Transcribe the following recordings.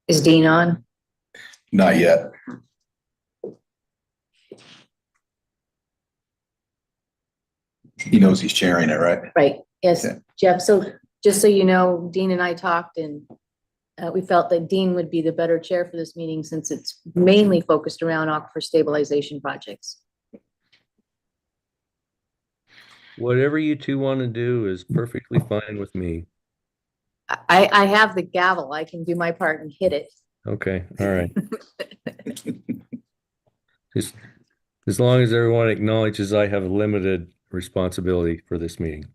Is Dean on? Not yet. He knows he's chairing it, right? Right, yes, Okay. Jeff, so just so you know, Dean and I talked and we felt that Dean would be the better chair for this meeting since it's mainly focused around aquifer stabilization projects. Whatever you two want to do is perfectly fine with me. I have the gavel, I can do my part and hit it. Okay, all right. Just as long as everyone acknowledges I have a limited responsibility for this meeting.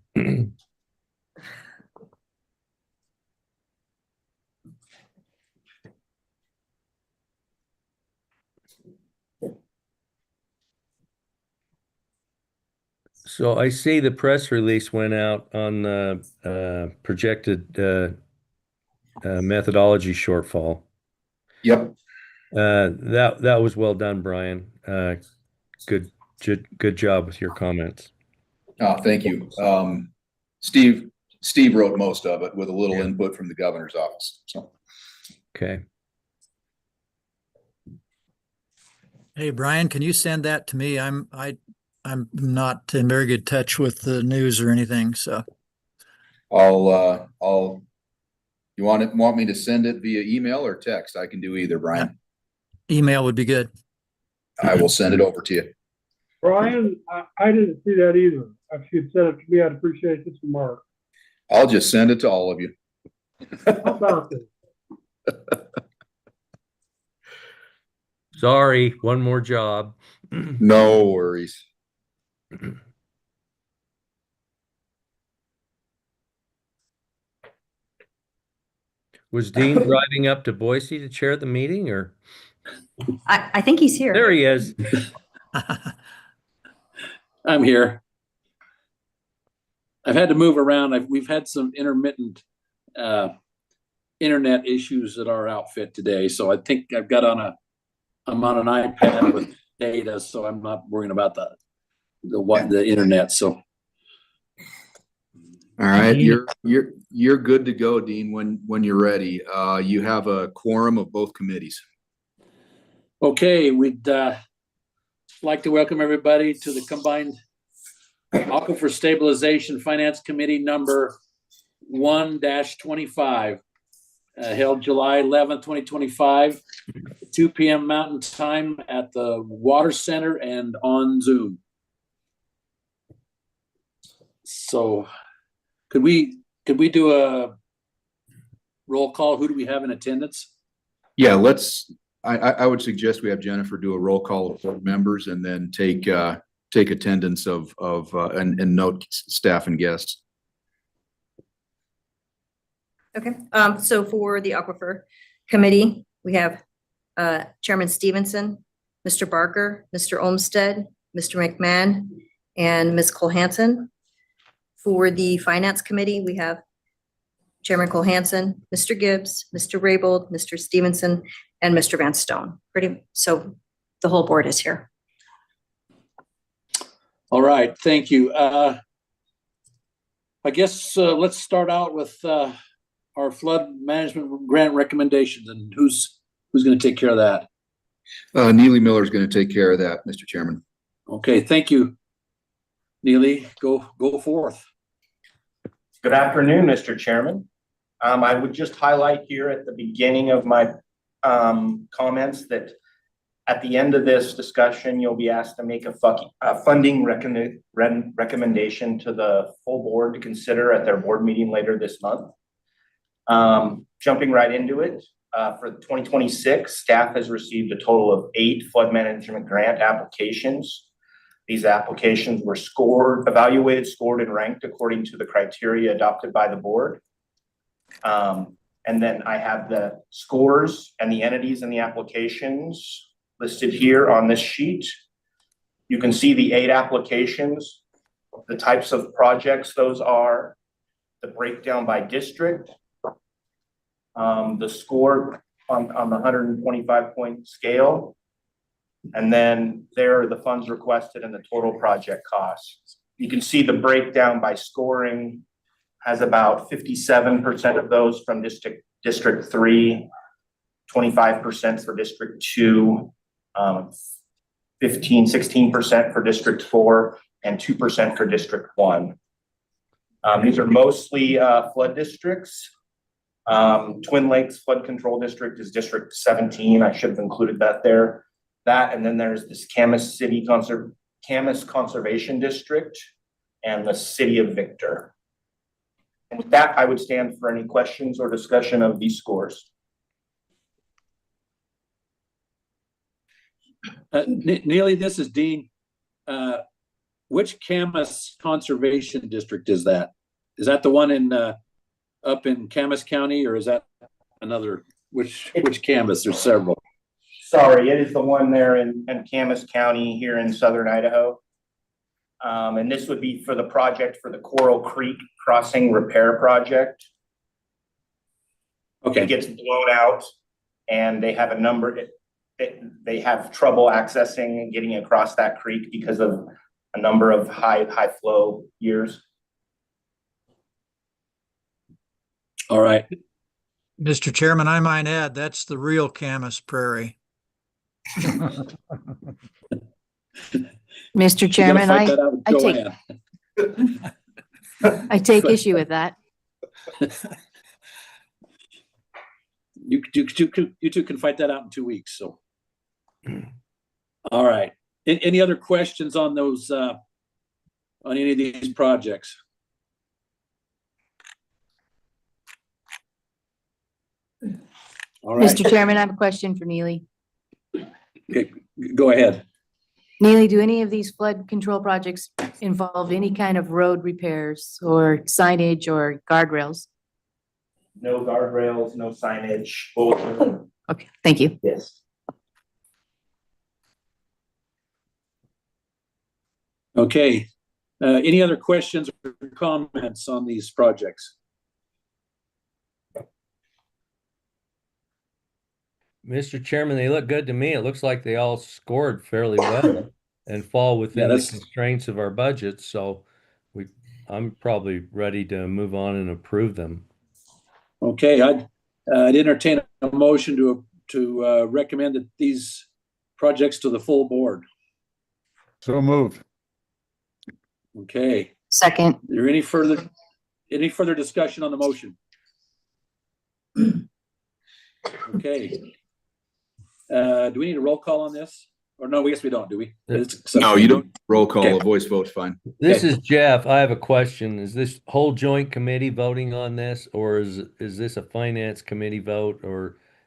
So I see the press release went out on the projected methodology shortfall. Yep. That was well done, Brian. Good job with your comments. Oh, thank you. Steve wrote most of it with a little input from the governor's office. So. Okay. Hey, Brian, can you send that to me? I'm not in very good touch with the news or anything, so. You want me to send it via email or text? I can do either, Brian. Email would be good. I will send it over to you. Brian, I didn't see that either. If you'd sent it to me, I'd appreciate this from Mark. I'll just send it to all of you. How about this? Sorry, one more job. No worries. Was Dean driving up to Boise to chair the meeting, or? I think he's here. There he is. I'm here. I've had to move around. We've had some intermittent internet issues at our outfit today, so I think I'm on an iPad with data, so I'm not worrying about the internet. So, All right, you're good to go, Dean. When you're ready, you have a quorum of both committees. okay, we'd like to welcome everybody to the combined Aquifer Stabilization Finance Committee number 1-25, held July 11th, 2025, 2 p.m. Mountain Time at the Water Center and on Zoom. So could we do a roll call? Who do we have in attendance? Yeah, I would suggest we have Jennifer do a roll call of board members and then take attendance and note staff and guests. Okay. So for the Aquifer Committee, we have Chairman Stevenson, Mr. Barker, Mr. Olmstead, Mr. McMahon, and Ms. Cole-Hansen. For the Finance Committee, we have Chairman Cole-Hansen, Mr. Gibbs, Mr. Raybould, Mr. Stevenson, and Mr. Van Stone. So the whole board is here. All right, thank you. I guess let's start out with our flood management grant recommendations, and who's going to take care of that? Neely Miller is going to take care of that, Mr. Chairman. Okay, thank you, Neely. Go forth. Good afternoon, Mr. Chairman. I would just highlight here at the beginning of my comments that at the end of this discussion, you'll be asked to make a funding recommendation to the full board to consider at their board meeting later this month. Jumping right into it, for 2026, staff has received a total of 8 flood management grant applications. These applications were evaluated, scored, and ranked according to the criteria adopted by the board. And then I have the scores and the entities in the applications listed here on this sheet. You can see the 8 applications, the types of projects those are, the breakdown by district, the score on the 125-point scale, and then there are the funds requested and the total project costs. You can see the breakdown by scoring has about 57% of those from District 3, 25% for District 2, 16% for District 4, and 2% for District 1. These are mostly flood districts. Twin Lakes Flood Control District is District 17. I should have included that there. That, and then there's this Camas Conservation District and the City of Victor. And with that, I would stand for any questions or discussion of these scores. Neely, this is Dean. Which Camas Conservation District is that? Is that the one in up in Camas County, or is that another? Which Camas? There's several. Sorry, it is the one there in Camas County here in southern Idaho. And this would be for the project for the Coral Creek Crossing Repair Project. Okay. It gets blown out and they have a number, they have trouble accessing and getting across that creek because of a number of high flow years. All right. Mr. Chairman, I might add, that's the real Camas Prairie. Mr. Chairman, I take issue with that. You two can fight that out in 2 weeks. So, all right. Any other questions on those on any of these projects? All right. Mr. Chairman, I have a question for Neely. Okay, go ahead. Neely, do any of these flood control projects involve any kind of road repairs or signage or guardrails? No guardrails, no signage. Okay, thank you. Yes. Okay. Any other questions or comments on these projects? Mr. Chairman, they look good to me. It looks like they all scored fairly well and fall within the constraints of our budget. So I'm probably ready to move on and approve them. Okay, I'd entertain a motion to recommend that these projects to the full board. So moved. Okay. Second. Is there any further discussion on the motion? Okay. Do we need a roll call on this? Or no, I guess we don't, do we? No, you don't. Roll call, Okay. a voice vote's fine. This is Jeff. I have a question. Is this whole joint committee voting on this, or is this a finance committee vote,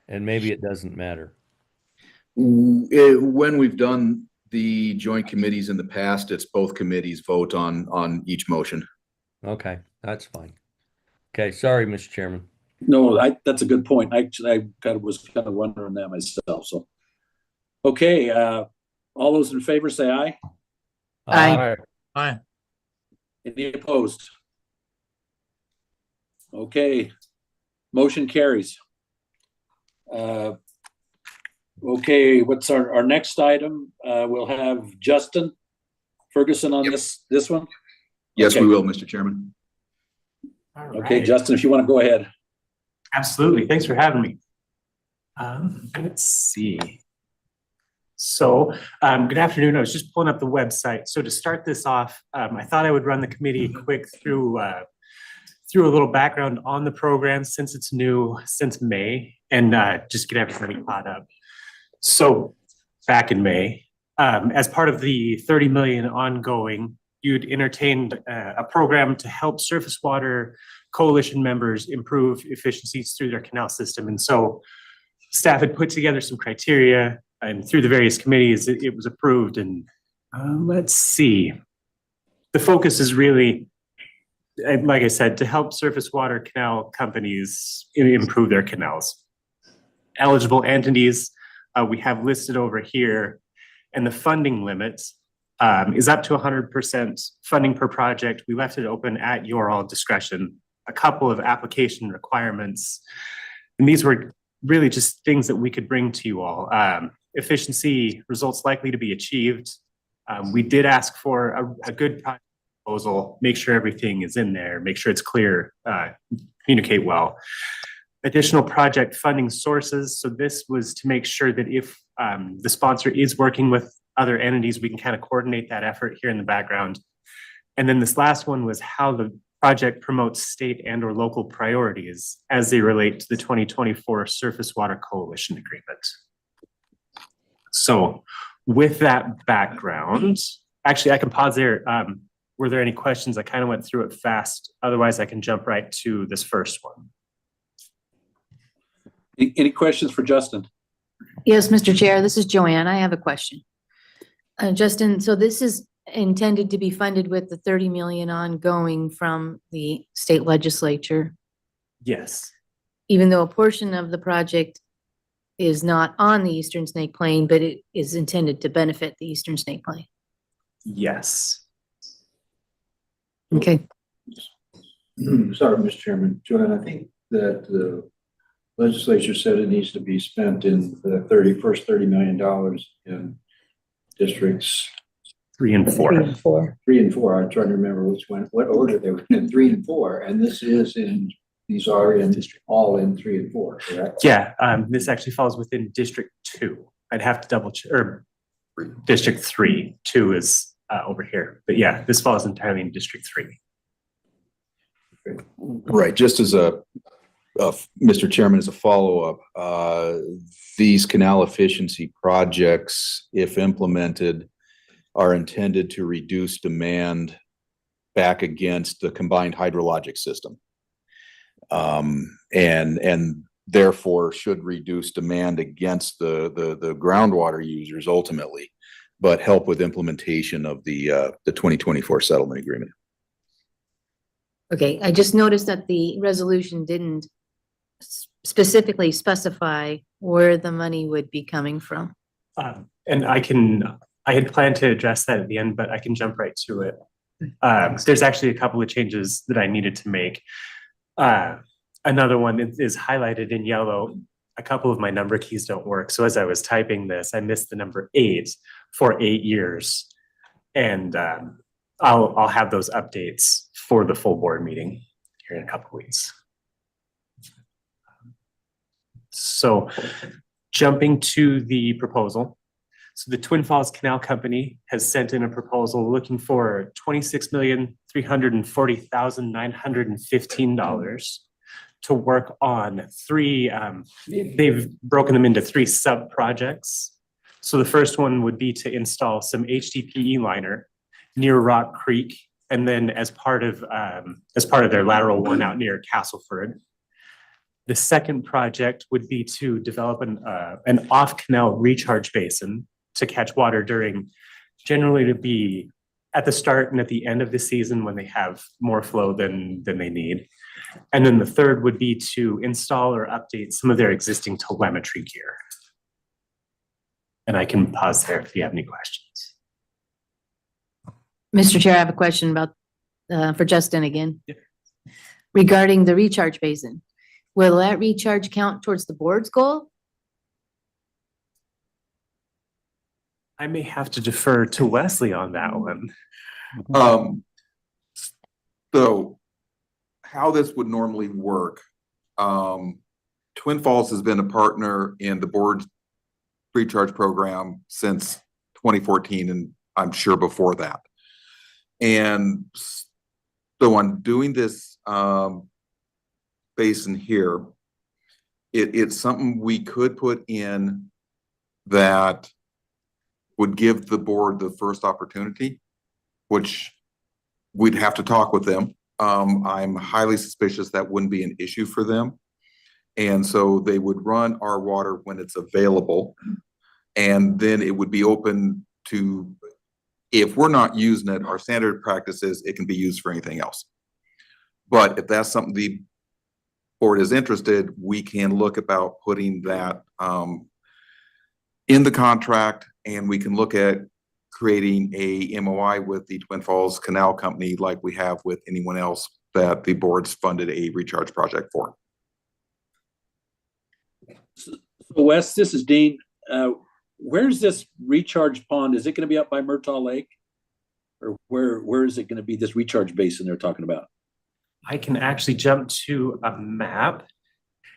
and maybe it doesn't matter? When we've done the joint committees in the past, it's both committees vote on each motion. Okay, that's fine. Okay, sorry, Mr. Chairman. No, that's a good point. Actually, I was kind of wondering that myself. So, okay, all those in favor say aye. Aye. Aye. Any opposed? Okay, motion carries. Okay, what's our next item? We'll have Justin Ferguson on this one. Yes, Okay. we will, Mr. Chairman. Okay, right. Justin, if you want to go ahead. Absolutely. Thanks for having me. Let's see. So, good afternoon. I was just pulling up the website. So to start this off, I thought I would run the committee quick through a little background on the program since it's new since May, and just get everybody caught up. So back in May, as part of the 30 million ongoing, you'd entertained a program to help surface water coalition members improve efficiencies through their canal system. And so staff had put together some criteria, and through the various committees, it was approved. And let's see. The focus is really, like I said, to help surface water canal companies improve their canals. Eligible entities we have listed over here, and the funding limits is up to 100% funding per project. We left it open at your all discretion. A couple of application requirements, and these were really just things that we could bring to you all. Efficiency results likely to be achieved. We did ask for a good project proposal, make sure everything is in there, make sure it's clear, communicate well. additional project funding sources. So this was to make sure that if the sponsor is working with other entities, we can kind of coordinate that effort here in the background. And then this last one was how the project promotes state and or local priorities as they relate to the 2024 Surface Water Coalition Agreement. So with that background, actually I can pause there. Were there any questions? I kind of went through it fast. Otherwise I can jump right to this first one. Any questions for Justin? Yes, Mr. Chair, this is Joanne. I have a question. Justin, so this is intended to be funded with the 30 million ongoing from the state legislature, Yes. even though a portion of the project is not on the Eastern Snake Plain, but it is intended to benefit the Eastern Snake Plain. Yes. Okay. Sorry, Mr. Chairman. Joanne, I think that the legislature said it needs to be spent in the first $30 million in districts 3 and 4. 3 and 4. 3 and 4. I'm trying to remember what order they were in, 3 and 4. And these are all in 3 and 4, correct? Yeah, this actually falls within District 2. I'd have to double check, or District 3. 2 is over here. But yeah, this falls entirely in District 3. Right, just as Mr. Chairman, as a follow-up, these canal efficiency projects, if implemented, are intended to reduce demand back against the combined hydrologic system. And therefore should reduce demand against the groundwater users ultimately, but help with implementation of the 2024 settlement agreement. Okay, I just noticed that the resolution didn't specifically specify where the money would be coming from. And I had planned to address that at the end, but I can jump right to it. There's actually a couple of changes that I needed to make. Another one is highlighted in yellow. A couple of my number keys don't work. So as I was typing this, I missed the number 8 for 8 years. And I'll have those updates for the full board meeting here in a couple of weeks. So jumping to the proposal. So the Twin Falls Canal Company has sent in a proposal looking for $26,340,915 to work on 3, they've broken them into 3 sub-projects. So the first one would be to install some HDPE liner near Rock Creek, and then as part of their lateral one out near Castleford. The second project would be to develop an off-canal recharge basin to catch water generally to be at the start and at the end of the season when they have more flow than they need. And then the third would be to install or update some of their existing telemetry gear. And I can pause there if you have any questions. Mr. Chair, I have a question about, for Justin again. Yeah. Regarding the recharge basin. Will that recharge count towards the board's goal? I may have to defer to Wesley on that one. So how this would normally work, Twin Falls has been a partner in the board's recharge program since 2014, and I'm sure before that. And so on doing this basin here, it's something we could put in that would give the board the first opportunity, which we'd have to talk with them. I'm highly suspicious that wouldn't be an issue for them. And so they would run our water when it's available. And then it would be open to, if we're not using it, our standard practice is it can be used for anything else. But if that's something the board is interested, we can look about putting that in the contract, and we can look at creating a MOI with the Twin Falls Canal Company like we have with anyone else that the board's funded a recharge project for. So Wes, this is Dean. Where's this recharge pond? Is it going to be up by Murtaugh Lake? Or where is it going to be, this recharge basin they're talking about? I can actually jump to a map.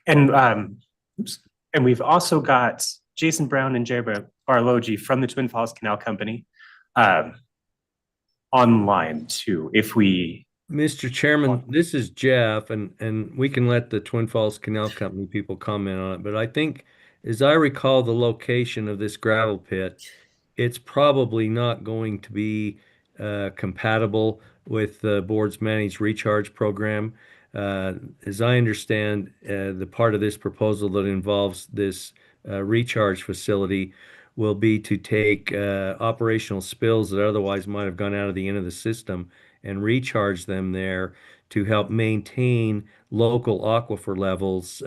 Oops. And we've also got Jason Brown and Jerry Barlogi from the Twin Falls Canal Company online too, if we. Mr. Chairman, this is Jeff, and we can let the Twin Falls Canal Company people comment on it, but I think, as I recall the location of this gravel pit, it's probably not going to be compatible with the board's managed recharge program. As I understand, the part of this proposal that involves this recharge facility will be to take operational spills that otherwise might have gone out of the end of the system and recharge them there to help maintain local aquifer levels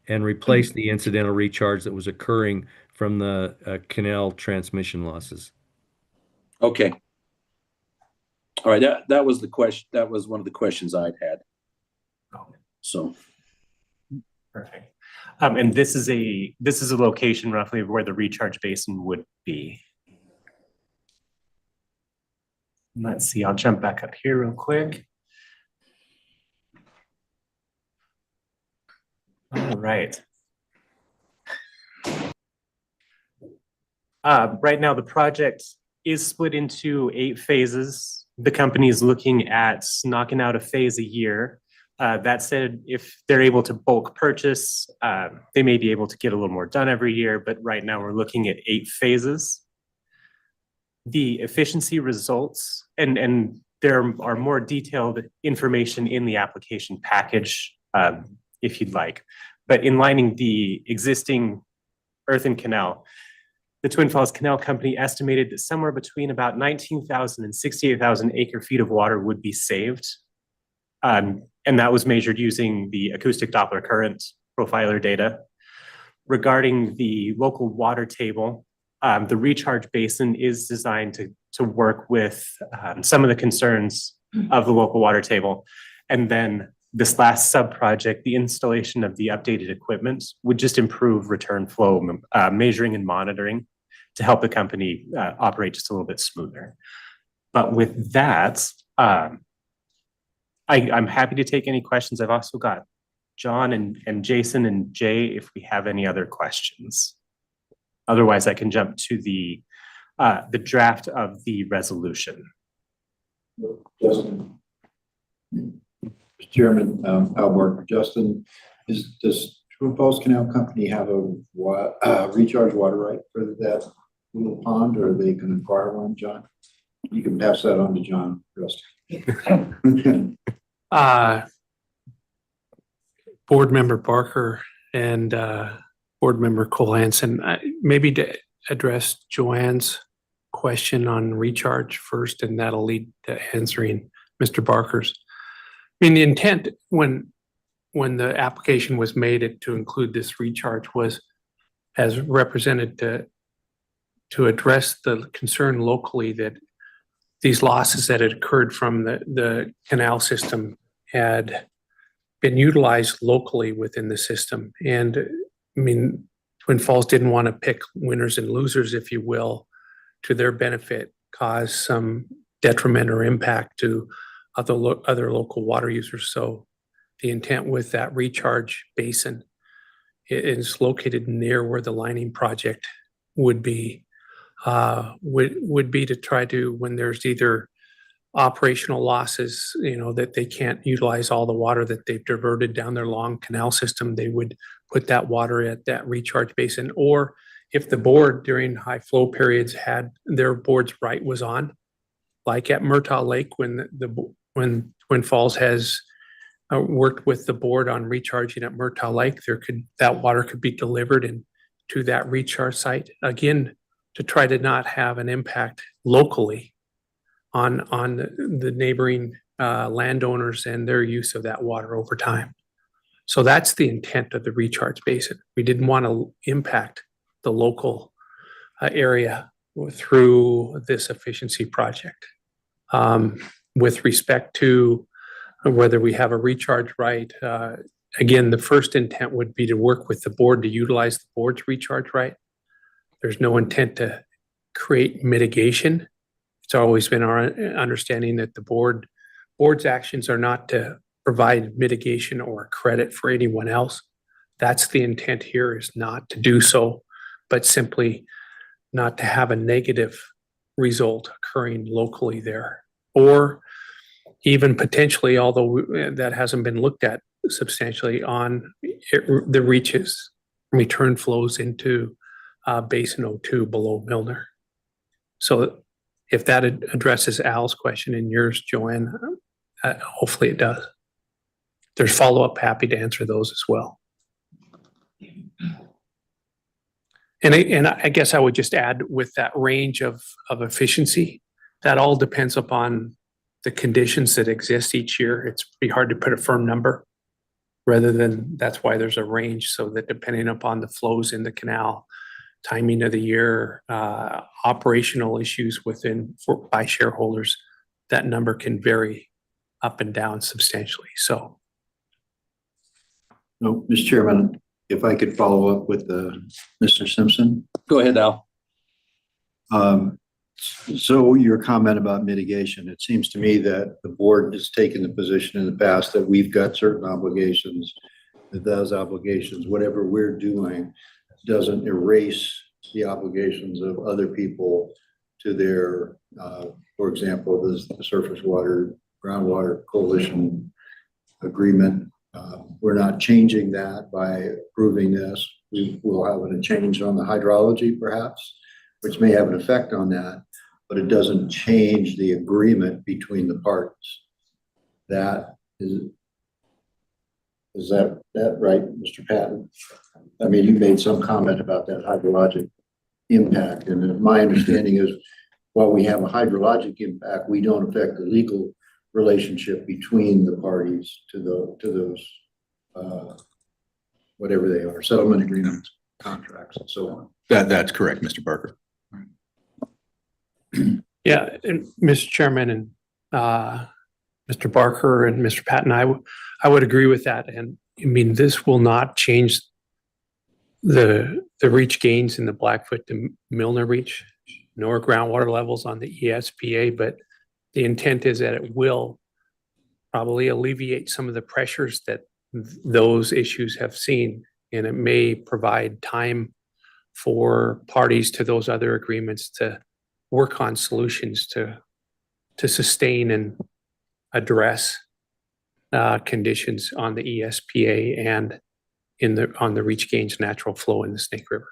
and replace the incidental recharge that was occurring from the canal transmission losses. Okay. All right, that was the question. That was one of the questions I'd had. So. Perfect. And this is a location roughly of where the recharge basin would be. Let's see, I'll jump back up here real quick. All right. Right now, the project is split into 8 phases. The company is looking at knocking out a phase a year. That said, if they're able to bulk purchase, they may be able to get a little more done every year, but right now we're looking at 8 phases. The efficiency results, and there are more detailed information in the application package if you'd like. But in lining the existing earthen canal, the Twin Falls Canal Company estimated that somewhere between about 19,000 and 68,000 acre feet of water would be saved. And that was measured using the acoustic Doppler current profiler data. Regarding the local water table, the recharge basin is designed to work with some of the concerns of the local water table. And then this last sub-project, the installation of the updated equipment would just improve return flow measuring and monitoring to help the company operate just a little bit smoother. But with that, I'm happy to take any questions. I've also got John and Jason and Jay if we have any other questions. Otherwise, I can jump to the draft of the resolution. Justin. Mr. Chairman, Al Barker. Justin, does Twin Falls Canal Company have a recharge water right for that little pond, or they can acquire one, John? You can pass that on to John. Board Member Barker and Board Member Cole-Hansen, maybe to address Joanne's question on recharge first, and that'll lead to answering Mr. Barker's. I mean, the intent when the application was made to include this recharge was as represented to address the concern locally that these losses that had occurred from the canal system had been utilized locally within the system. And I mean, Twin Falls didn't want to pick winners and losers, if you will, to their benefit, cause some detriment or impact to other local water users. So the intent with that recharge basin is located near where the lining project would be to try to, when there's either operational losses, that they can't utilize all the water that they've diverted down their long canal system, they would put that water at that recharge basin. Or if the board during high flow periods had their board's right was on, like at Murtaugh Lake, when Twin Falls has worked with the board on recharging at Murtaugh Lake, that water could be delivered to that recharge site, again, to try to not have an impact locally on the neighboring landowners and their use of that water over time. So that's the intent of the recharge basin. We didn't want to impact the local area through this efficiency project. With respect to whether we have a recharge right, again, the first intent would be to work with the board to utilize the board's recharge right. There's no intent to create mitigation. It's always been our understanding that the board's actions are not to provide mitigation or credit for anyone else. That's the intent here, is not to do so, but simply not to have a negative result occurring locally there. Or even potentially, although that hasn't been looked at substantially, on the reaches, return flows into Basin 02 below Milner. So if that addresses Al's question and yours, Joanne, hopefully it does. There's follow-up, happy to answer those as well. And I guess I would just add, with that range of efficiency, that all depends upon the conditions that exist each year. It's pretty hard to put a firm number, rather than, that's why there's a range, so that depending upon the flows in the canal, timing of the year, operational issues by shareholders, that number can vary up and down substantially. So. No, Mr. Chairman, if I could follow up with Mr. Simpson. Go ahead, Al. So your comment about mitigation, it seems to me that the board has taken the position in the past that we've got certain obligations, that those obligations, whatever we're doing, doesn't erase the obligations of other people to their, for example, the Surface Water, Groundwater Coalition agreement. We're not changing that by approving this. We will have a change on the hydrology perhaps, which may have an effect on that, but it doesn't change the agreement between the parties. That is that right, Mr. Patton? I mean, you made some comment about that hydrologic impact, and my understanding is, while we have a hydrologic impact, we don't affect the legal relationship between the parties to those whatever they are, settlement agreements, contracts, and so on. That's correct, Mr. Barker. Yeah, and Mr. Chairman and Mr. Barker and Mr. Patton, I would agree with that. And I mean, this will not change the reach gains in the Blackfoot to Milner reach, nor groundwater levels on the ESPA, but the intent is that it will probably alleviate some of the pressures that those issues have seen, and it may provide time for parties to those other agreements to work on solutions to sustain and address conditions on the ESPA and on the reach gains natural flow in the Snake River.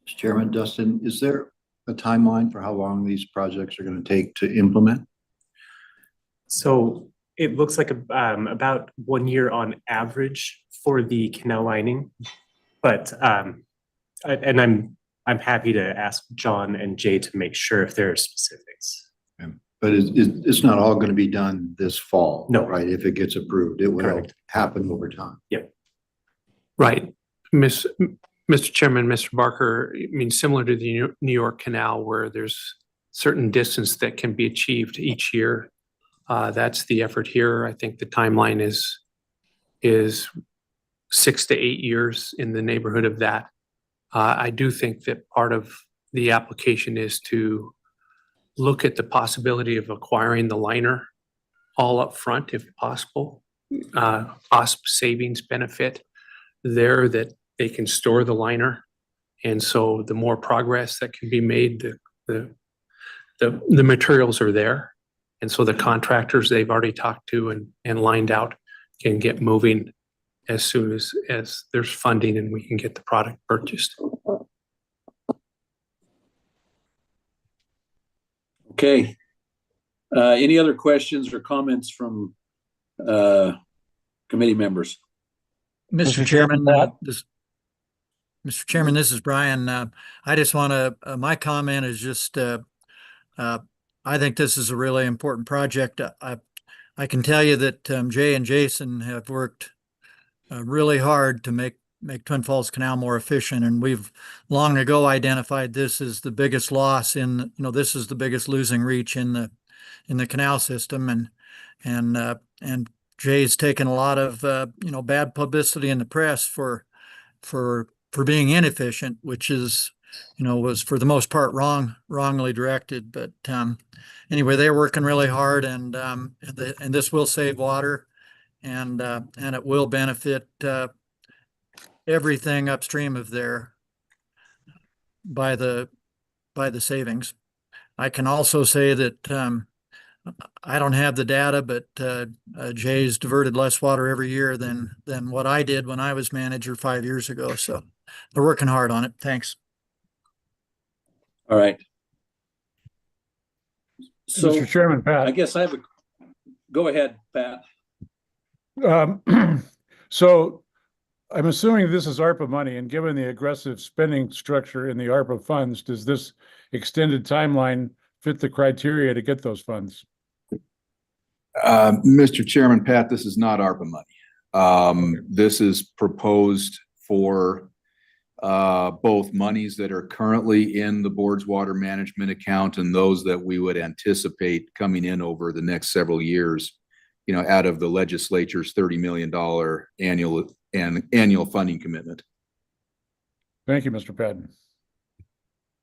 Mr. Chairman, Dustin, is there a timeline for how long these projects are going to take to implement? So it looks like about 1 year on average for the canal lining, but I'm happy to ask John and Jay to make sure if there are specifics. But it's not all going to be done this fall, no, right? If it gets approved, it will correct. happen over time. Yep. Right. Mr. Chairman, Mr. Barker, I mean, similar to the New York Canal, where there's certain distance that can be achieved each year. That's the effort here. I think the timeline is 6 to 8 years, in the neighborhood of that. I do think that part of the application is to look at the possibility of acquiring the liner all up front, if possible. Cost savings benefit there, that they can store the liner. And so the more progress that can be made, the materials are there. And so the contractors they've already talked to and lined out can get moving as soon as there's funding and we can get the product purchased. Okay. Any other questions or comments from committee members? Mr. Chairman, Mr. Chairman, this is Brian. I just want to, my comment is just, I think this is a really important project. I can tell you that Jay and Jason have worked really hard to make Twin Falls Canal more efficient, and we've long ago identified this as the biggest loss in, this is the biggest losing reach in the canal system, and Jay's taken a lot of bad publicity in the press for being inefficient, which is was for the most part wrongly directed. But anyway, they're working really hard, and this will save water, and it will benefit everything upstream of there by the savings. I can also say that I don't have the data, but Jay's diverted less water every year than what I did when I was manager 5 years ago. So they're working hard on it. Thanks. All right. So Mr. Chairman, I Pat. guess I have a, go ahead, Pat. So I'm assuming this is ARPA money, and given the aggressive spending structure in the ARPA funds, does this extended timeline fit the criteria to get those funds? Mr. Chairman, Pat, this is not ARPA money. This is proposed for both monies that are currently in the board's water management account and those that we would anticipate coming in over the next several years, you know, out of the legislature's $30 million annual funding commitment. Thank you, Mr. Patton.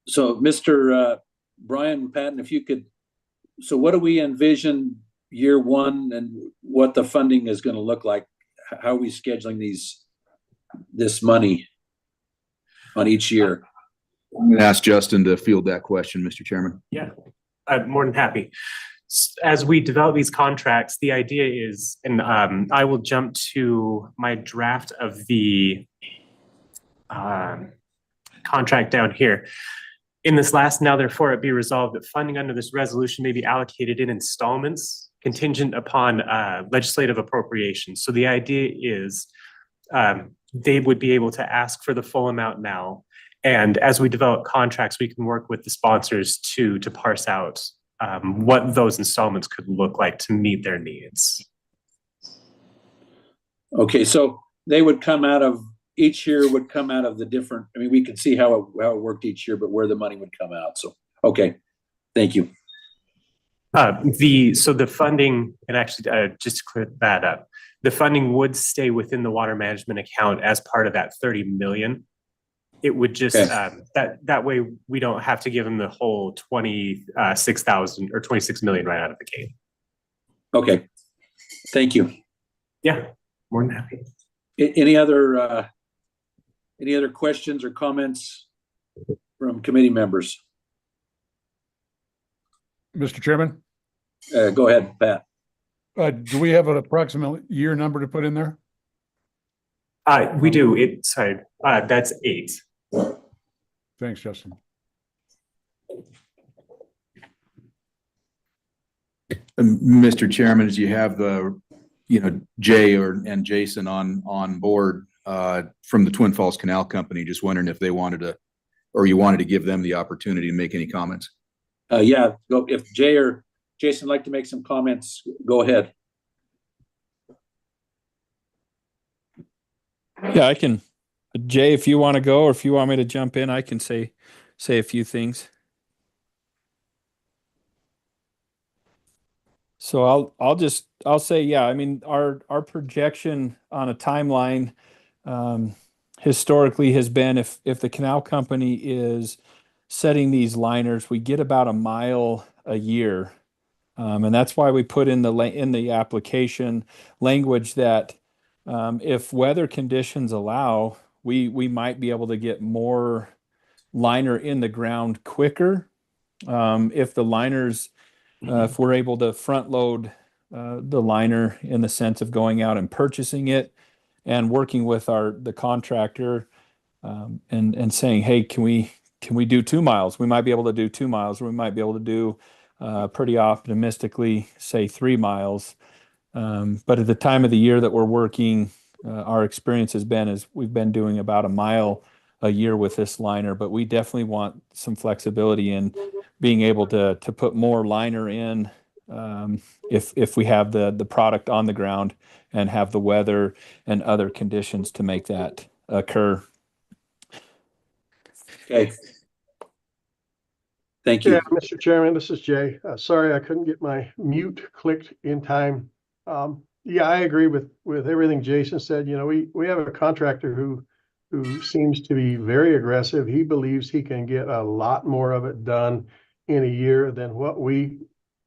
So Mr. Brian Patton, if you could, so what do we envision year one and what the funding is going to look like? How are we scheduling this money on each year? I'm going to ask Justin to field that question, Mr. Chairman. Yeah, I'm more than happy. As we develop these contracts, the idea is, and I will jump to my draft of the contract down here. In this last, now therefore it be resolved that funding under this resolution may be allocated in installments contingent upon legislative appropriation. So the idea is they would be able to ask for the full amount now. And as we develop contracts, we can work with the sponsors to parse out what those installments could look like to meet their needs. Okay, so they would come out of, each year would come out of the different, I mean, we could see how it worked each year, but where the money would come out. So, okay, thank you. So the funding, and actually just to clear that up, the funding would stay within the water management account as part of that 30 million. It would just, that way we don't have to give them the whole 26,000 or 26 million right out of the gate. Okay, thank you. Yeah, more than happy. Any other questions or comments from committee members? Mr. Chairman? Go ahead, Pat. Do we have an approximate year number to put in there? We do. Sorry, that's 8. Thanks, Justin. Mr. Chairman, as you have the, Jay and Jason on board from the Twin Falls Canal Company, just wondering if they wanted to, or you wanted to give them the opportunity to make any comments. Yeah, go, if Jay or Jason would like to make some comments, go ahead. Yeah, I can. Jay, if you want to go, or if you want me to jump in, I can say a few things. So I'll say, yeah, I mean, our projection on a timeline historically has been if the canal company is setting these liners, we get about a mile a year. And that's why we put in the application language that if weather conditions allow, we might be able to get more liner in the ground quicker. If the liners, if we're able to front load the liner in the sense of going out and purchasing it and working with the contractor and saying, hey, can we do 2 miles? We might be able to do 2 miles, or we might be able to do pretty optimistically, say 3 miles. But at the time of the year that we're working, our experience has been is we've been doing about a mile a year with this liner, but we definitely want some flexibility in being able to put more liner in if we have the product on the ground and have the weather and other conditions to make that occur. Okay. Thank you. Yeah, Mr. Chairman, this is Jay. Sorry, I couldn't get my mute clicked in time. Yeah, I agree with everything Jason said. We have a contractor who seems to be very aggressive. He believes he can get a lot more of it done in a year than what we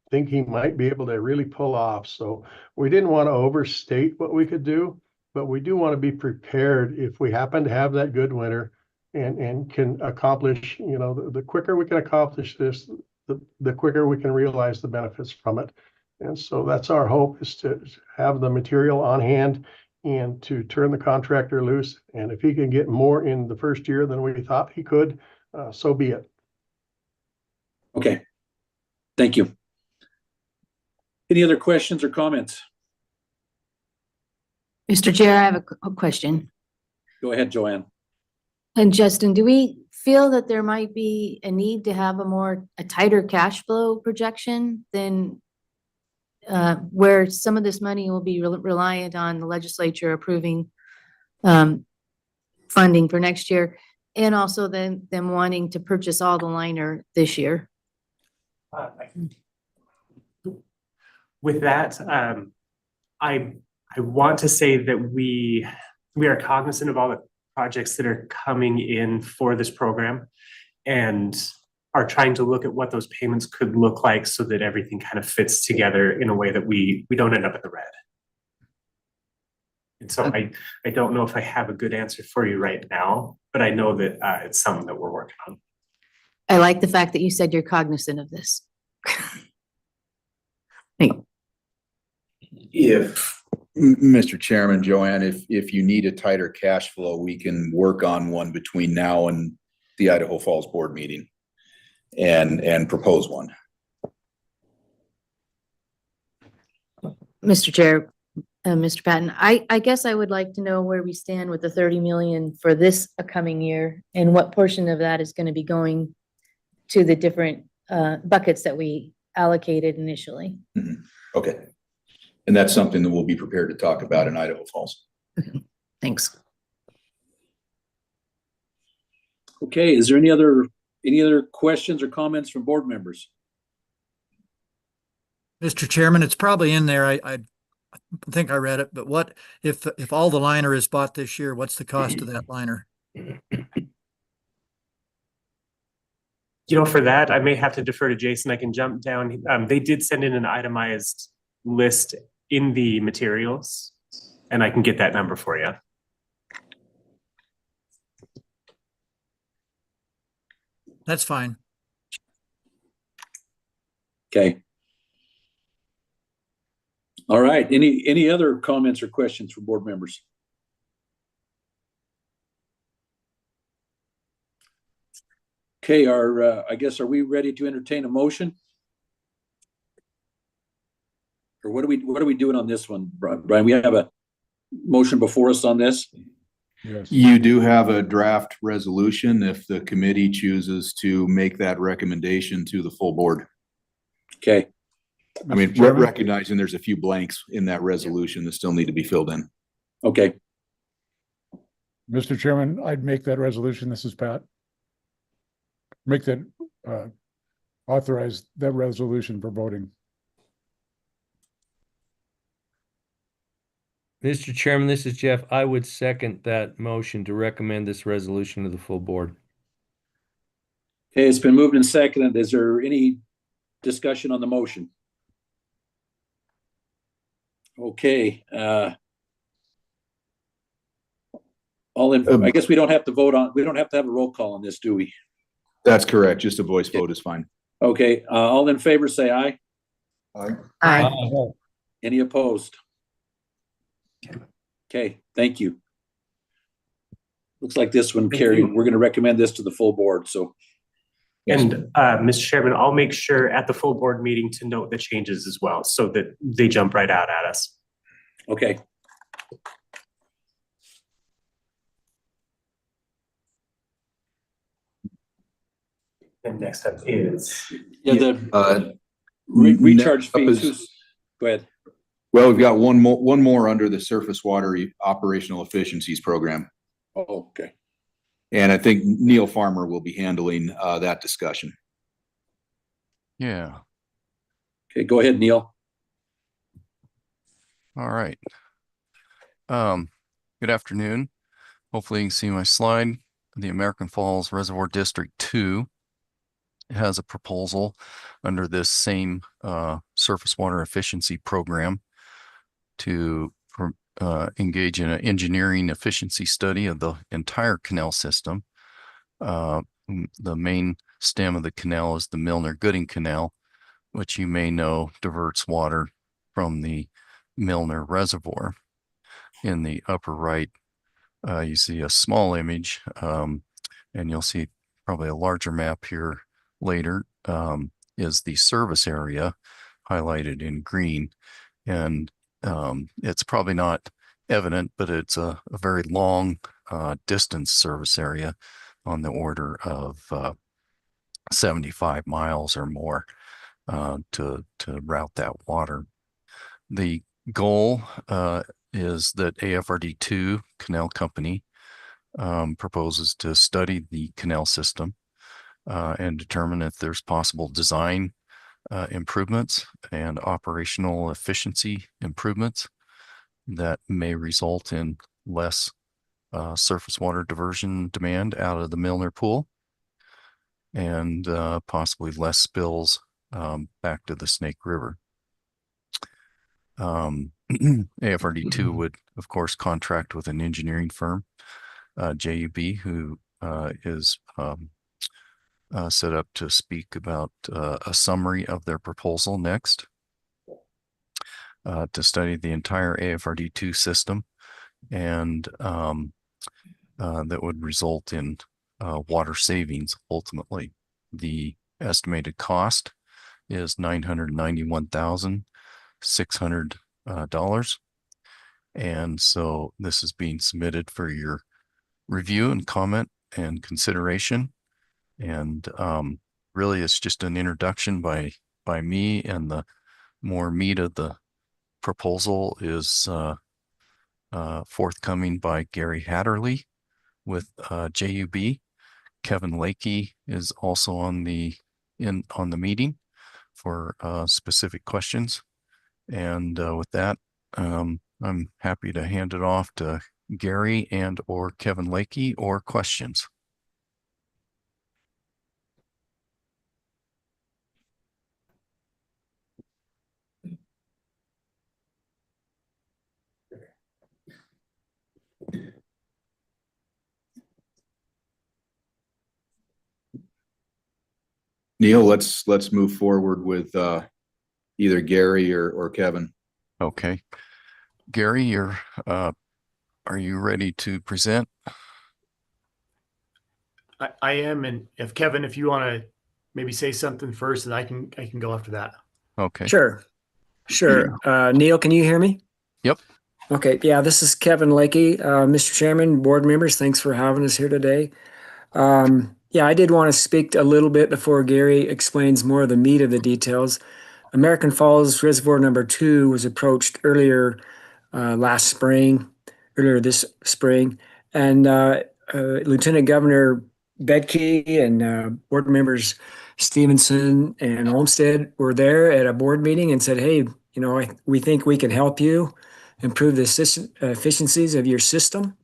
think he might be able to really pull off. So we didn't want to overstate what we could do, but we do want to be prepared if we happen to have that good winter and can accomplish, you know, the quicker we can accomplish this, the quicker we can realize the benefits from it. And so that's our hope, is to have the material on hand and to turn the contractor loose. And if he can get more in the first year than we thought he could, so be it. Okay. Thank you. Any other questions or comments? Mr. Chair, I have a question. Go ahead, Joanne. And Justin, do we feel that there might be a need to have a tighter cash flow projection than where some of this money will be reliant on the legislature approving funding for next year, and also them wanting to purchase all the liner this year? With that, I want to say that we are cognizant of all the projects that are coming in for this program, and are trying to look at what those payments could look like so that everything kind of fits together in a way that we don't end up in the red. And so I don't know if I have a good answer for you right now, but I know that it's something that we're working on. I like the fact that you said you're cognizant of this. If, Mr. Chairman, Joanne, if you need a tighter cash flow, we can work on one between now and the Idaho Falls board meeting and propose one. Mr. Chair, Mr. Patton, I guess I would like to know where we stand with the 30 million for this coming year, and what portion of that is going to be going to the different buckets that we allocated initially. Mm-hmm. Okay. And that's something that we'll be prepared to talk about in Idaho Falls. Thanks. Okay, is there any other questions or comments from board members? Mr. Chairman, it's probably in there. I think I read it, but what if all the liner is bought this year, what's the cost of that liner? You know, for that, I may have to defer to Jason. I can jump down. They did send in an itemized list in the materials, and I can get that number for you. That's fine. Okay. All right. Any other comments or questions from board members? Okay, I guess, are we ready to entertain a motion? Or what are we doing on this one, Brian? We have a motion before us on this? Yes. You do have a draft resolution if the committee chooses to make that recommendation to the full board. Okay. I mean, Mr. Chairman? recognizing there's a few blanks in that resolution that still need to be filled in. Okay. Mr. Chairman, I'd make that resolution. This is Pat. Make that, authorize that resolution for voting. Mr. Chairman, this is Jeff. I would second that motion to recommend this resolution to the full board. Okay, it's been moved and seconded. Is there any discussion on the motion? Okay, I guess we don't have to have a roll call on this, do we? That's correct. Just a voice vote is fine. Okay, all in favor, say aye. Aye. Any opposed? Okay, thank you. Looks like this one carried. We're going to recommend this to the full board, so. And Mr. Chairman, I'll make sure at the full board meeting to note the changes as well, so that they jump right out at us. Okay. And next up is. Yeah, the recharge fees. Go ahead. Well, we've got one more under the surface water operational efficiencies program. Oh, okay. And I think Neil Farmer will be handling that discussion. Yeah. Okay, go ahead, Neil. All right. Good afternoon. Hopefully you can see my slide. The American Falls Reservoir District 2. has a proposal under this same surface water efficiency program to engage in an engineering efficiency study of the entire canal system. The main stem of the canal is the Milner-Gooding Canal, which you may know diverts water from the Milner Reservoir. In the upper right, you see a small image, and you'll see probably a larger map here later, is the service area highlighted in green. And it's probably not evident, but it's a very long distance service area on the order of 75 miles or more to route that water. The goal is that AFRD2 Canal Company proposes to study the canal system and determine if there's possible design improvements and operational efficiency improvements that may result in less surface water diversion demand out of the Milner Pool and possibly less spills back to the Snake River. AFRD2 would, of course, contract with an engineering firm, JUB, who is set up to speak about a summary of their proposal next, to study the entire AFRD2 system, and that would result in water savings ultimately. The estimated cost is $991,600. And so this is being submitted for your review and comment and consideration. And really it's just an introduction by me, and the more meat of the proposal is forthcoming by Gary Hatterley with JUB. Kevin Lakey is also on the meeting for specific questions. And with that, I'm happy to hand it off to Gary and or Kevin Lakey or questions. Neil, let's move forward with either Gary or Kevin. Okay. Gary, are you ready to present? I am, and if Kevin, if you want to maybe say something first, and I can go after that. Okay. Sure. Neil, can you hear me? Yep. Okay. Yeah, this is Kevin Lakey. Mr. Chairman, board members, thanks for having us here today. Yeah, I did want to speak a little bit before Gary explains more of the meat of the details. American Falls Reservoir number 2 was approached earlier this spring, and Lieutenant Governor Bedke and board members Stevenson and Olmstead were there at a board meeting and said, hey, we think we can help you improve the efficiencies of your system.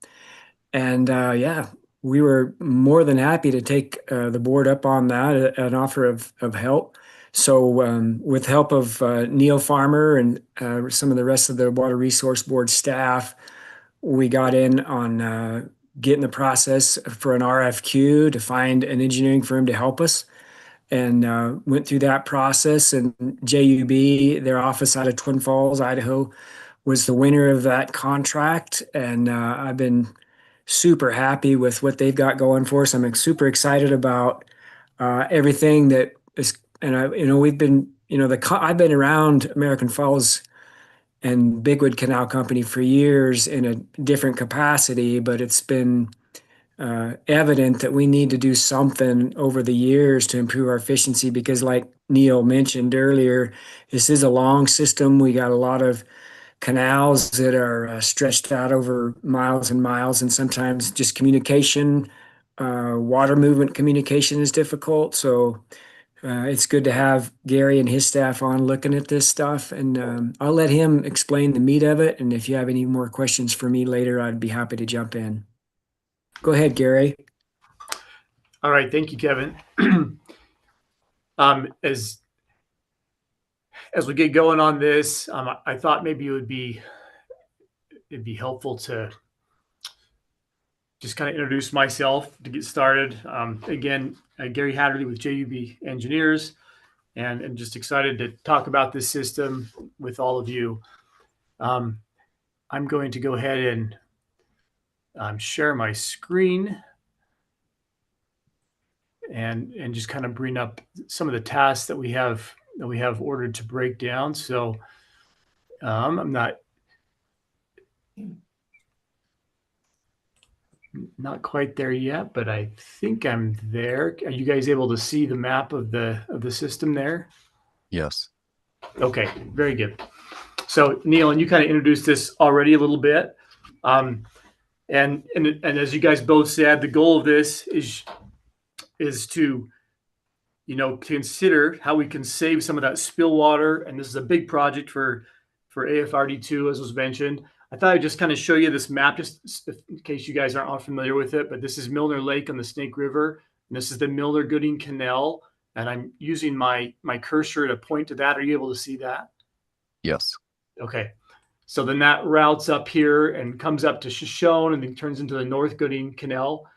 And yeah, we were more than happy to take the board up on that, an offer of help. So with help of Neil Farmer and some of the rest of the Water Resource Board staff, we got in on getting the process for an RFQ to find an engineering firm to help us, and went through that process. And JUB, their office out of Twin Falls, Idaho, was the winner of that contract. And I've been super happy with what they've got going for us. I'm super excited about everything that is, and I've been around American Falls and Bigwood Canal Company for years in a different capacity, but it's been evident that we need to do something over the years to improve our efficiency, because like Neil mentioned earlier, this is a long system. We got a lot of canals that are stretched out over miles and miles, and sometimes just communication, water movement communication is difficult. So it's good to have Gary and his staff on looking at this stuff, and I'll let him explain the meat of it. And if you have any more questions for me later, I'd be happy to jump in. Go ahead, Gary. All right. Thank you, Kevin. As we get going on this, I thought maybe it'd be helpful to just kind of introduce myself to get started. Again, Gary Hatterley with JUB Engineers, and just excited to talk about this system with all of you. I'm going to go ahead and share my screen and just kind of bring up some of the tasks that we have ordered to break down. So I'm not quite there yet, but I think I'm there. Are you guys able to see the map of the system there? Yes. Okay, very good. So Neil, and you kind of introduced this already a little bit. And as you guys both said, the goal of this is to, consider how we can save some of that spill water. And this is a big project for AFRD2, as was mentioned. I thought I'd just kind of show you this map, just in case you guys aren't all familiar with it. But this is Milner Lake on the Snake River, and this is the Milner-Gooding Canal. And I'm using my cursor to point to that. Are you able to see that? Yes. Okay. So then that routes up here and comes up to Shoshone and then turns into the North Gooding Canal.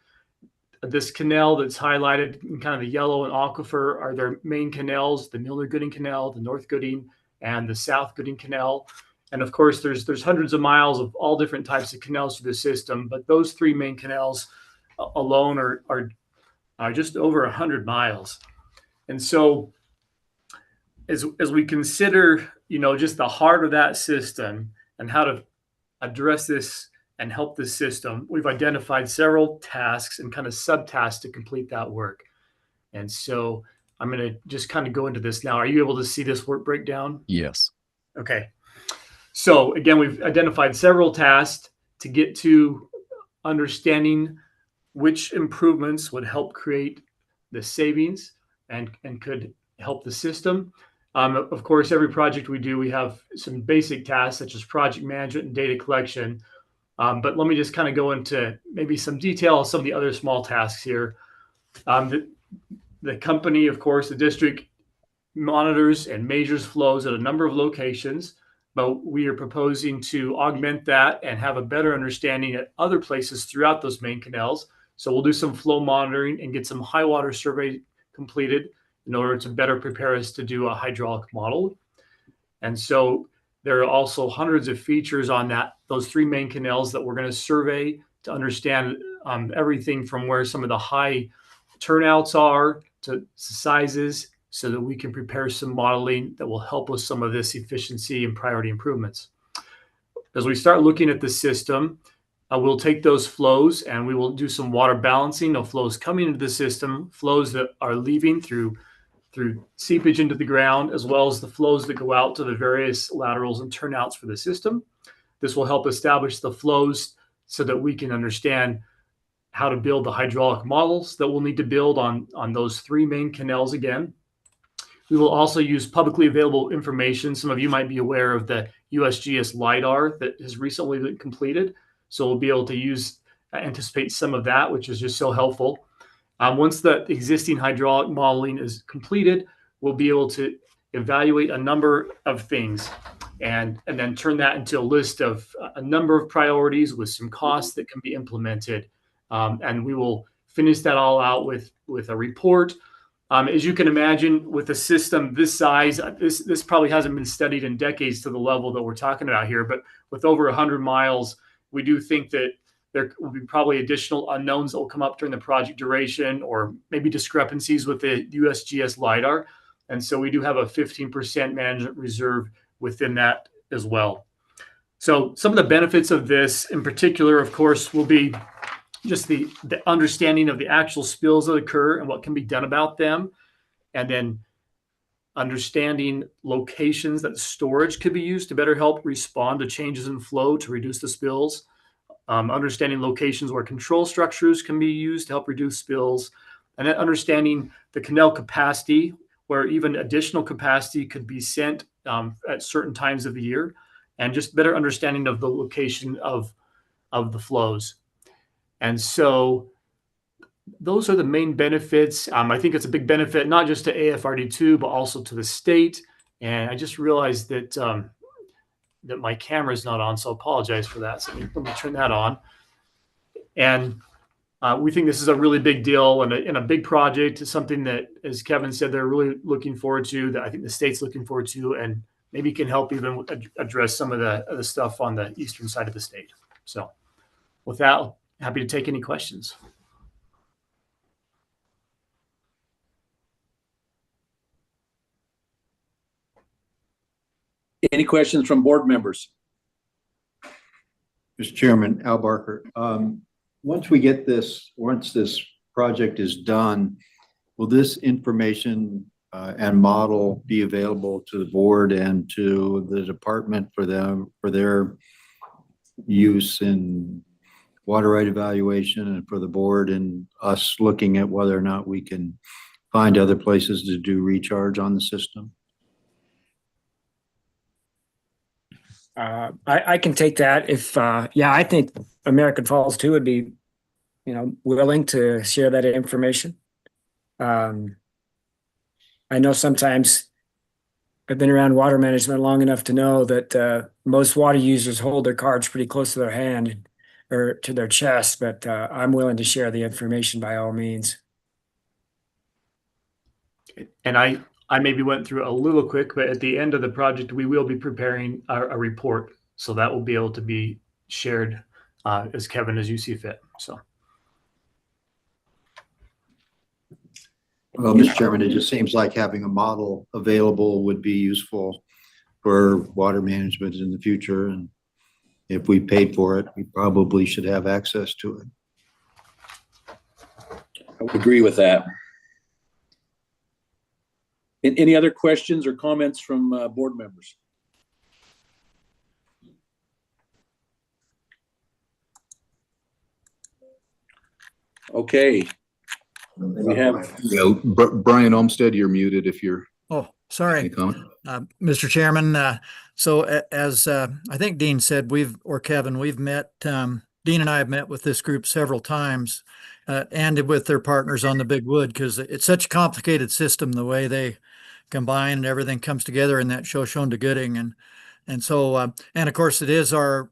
This canal that's highlighted in kind of the yellow and Aquifer are their main canals, the Milner-Gooding Canal, the North Gooding, and the South Gooding Canal. And of course, there's hundreds of miles of all different types of canals through the system, but those three main canals alone are just over 100 miles. And so as we consider, just the heart of that system and how to address this and help this system, we've identified several tasks and kind of subtasks to complete that work. And so I'm going to just kind of go into this now. Are you able to see this work breakdown? Yes. Okay. So again, we've identified several tasks to get to understanding which improvements would help create the savings and could help the system. Of course, every project we do, we have some basic tasks such as project management and data collection. But let me just kind of go into maybe some detail on some of the other small tasks here. The company, of course, the district monitors and measures flows at a number of locations, but we are proposing to augment that and have a better understanding at other places throughout those main canals. So we'll do some flow monitoring and get some high water survey completed in order to better prepare us to do a hydraulic model. And so there are also hundreds of features on those three main canals that we're going to survey to understand everything from where some of the high turnouts are to sizes, so that we can prepare some modeling that will help with some of this efficiency and priority improvements. As we start looking at the system, we'll take those flows and we will do some water balancing of flows coming into the system, flows that are leaving through seepage into the ground, as well as the flows that go out to the various laterals and turnouts for the system. This will help establish the flows so that we can understand how to build the hydraulic models that we'll need to build on those three main canals again. We will also use publicly available information. Some of you might be aware of the USGS LiDAR that has recently been completed. So we'll be able to anticipate some of that, which is just so helpful. Once the existing hydraulic modeling is completed, we'll be able to evaluate a number of things and then turn that into a list of a number of priorities with some costs that can be implemented. And we will finish that all out with a report. As you can imagine, with a system this size, this probably hasn't been studied in decades to the level that we're talking about here. But with over 100 miles, we do think that there will be probably additional unknowns that will come up during the project duration, or maybe discrepancies with the USGS LiDAR. And so we do have a 15% management reserve within that as well. So some of the benefits of this in particular, of course, will be just the understanding of the actual spills that occur and what can be done about them. And then understanding locations that storage could be used to better help respond to changes in flow to reduce the spills. Understanding locations where control structures can be used to help reduce spills. And then understanding the canal capacity, where even additional capacity could be sent at certain times of the year. And just better understanding of the location of the flows. And so those are the main benefits. I think it's a big benefit, not just to AFRD2, but also to the state. And I just realized that that my camera is not on, so I apologize for that. So let me turn that on. And we think this is a really big deal and a big project. It's something that, as Kevin said, they're really looking forward to, that I think the state's looking forward to, and maybe can help even address some of the stuff on the eastern side of the state. So with that, happy to take any questions. Any questions from board members? Mr. Chairman, Al Barker, once this project is done, will this information and model be available to the board and to the department for their use in water right evaluation, and for the board and us looking at whether or not we can find other places to do recharge on the system? I can take that if, yeah, I think American Falls too would be, willing to share that information. I know sometimes I've been around water management long enough to know that most water users hold their cards pretty close to their hand or to their chest, but I'm willing to share the information by all means. And I maybe went through a little quick, but at the end of the project, we will be preparing a report. So that will be able to be shared as Kevin, as you see fit. So. Well, Mr. Chairman, it just seems like having a model available would be useful for water management in the future. And if we paid for it, we probably should have access to it. I would agree with that. Any other questions or comments from board members? Okay. We have Brian Olmstead, you're muted if you're. Oh, sorry. Any comment? Mr. Chairman, so as I think Dean said, Kevin, we've met, Dean and I have met with this group several times and with their partners on the Big Wood, because it's such a complicated system, the way they combine and everything comes together in that Shoshone Gooding. And so, and of course it is our,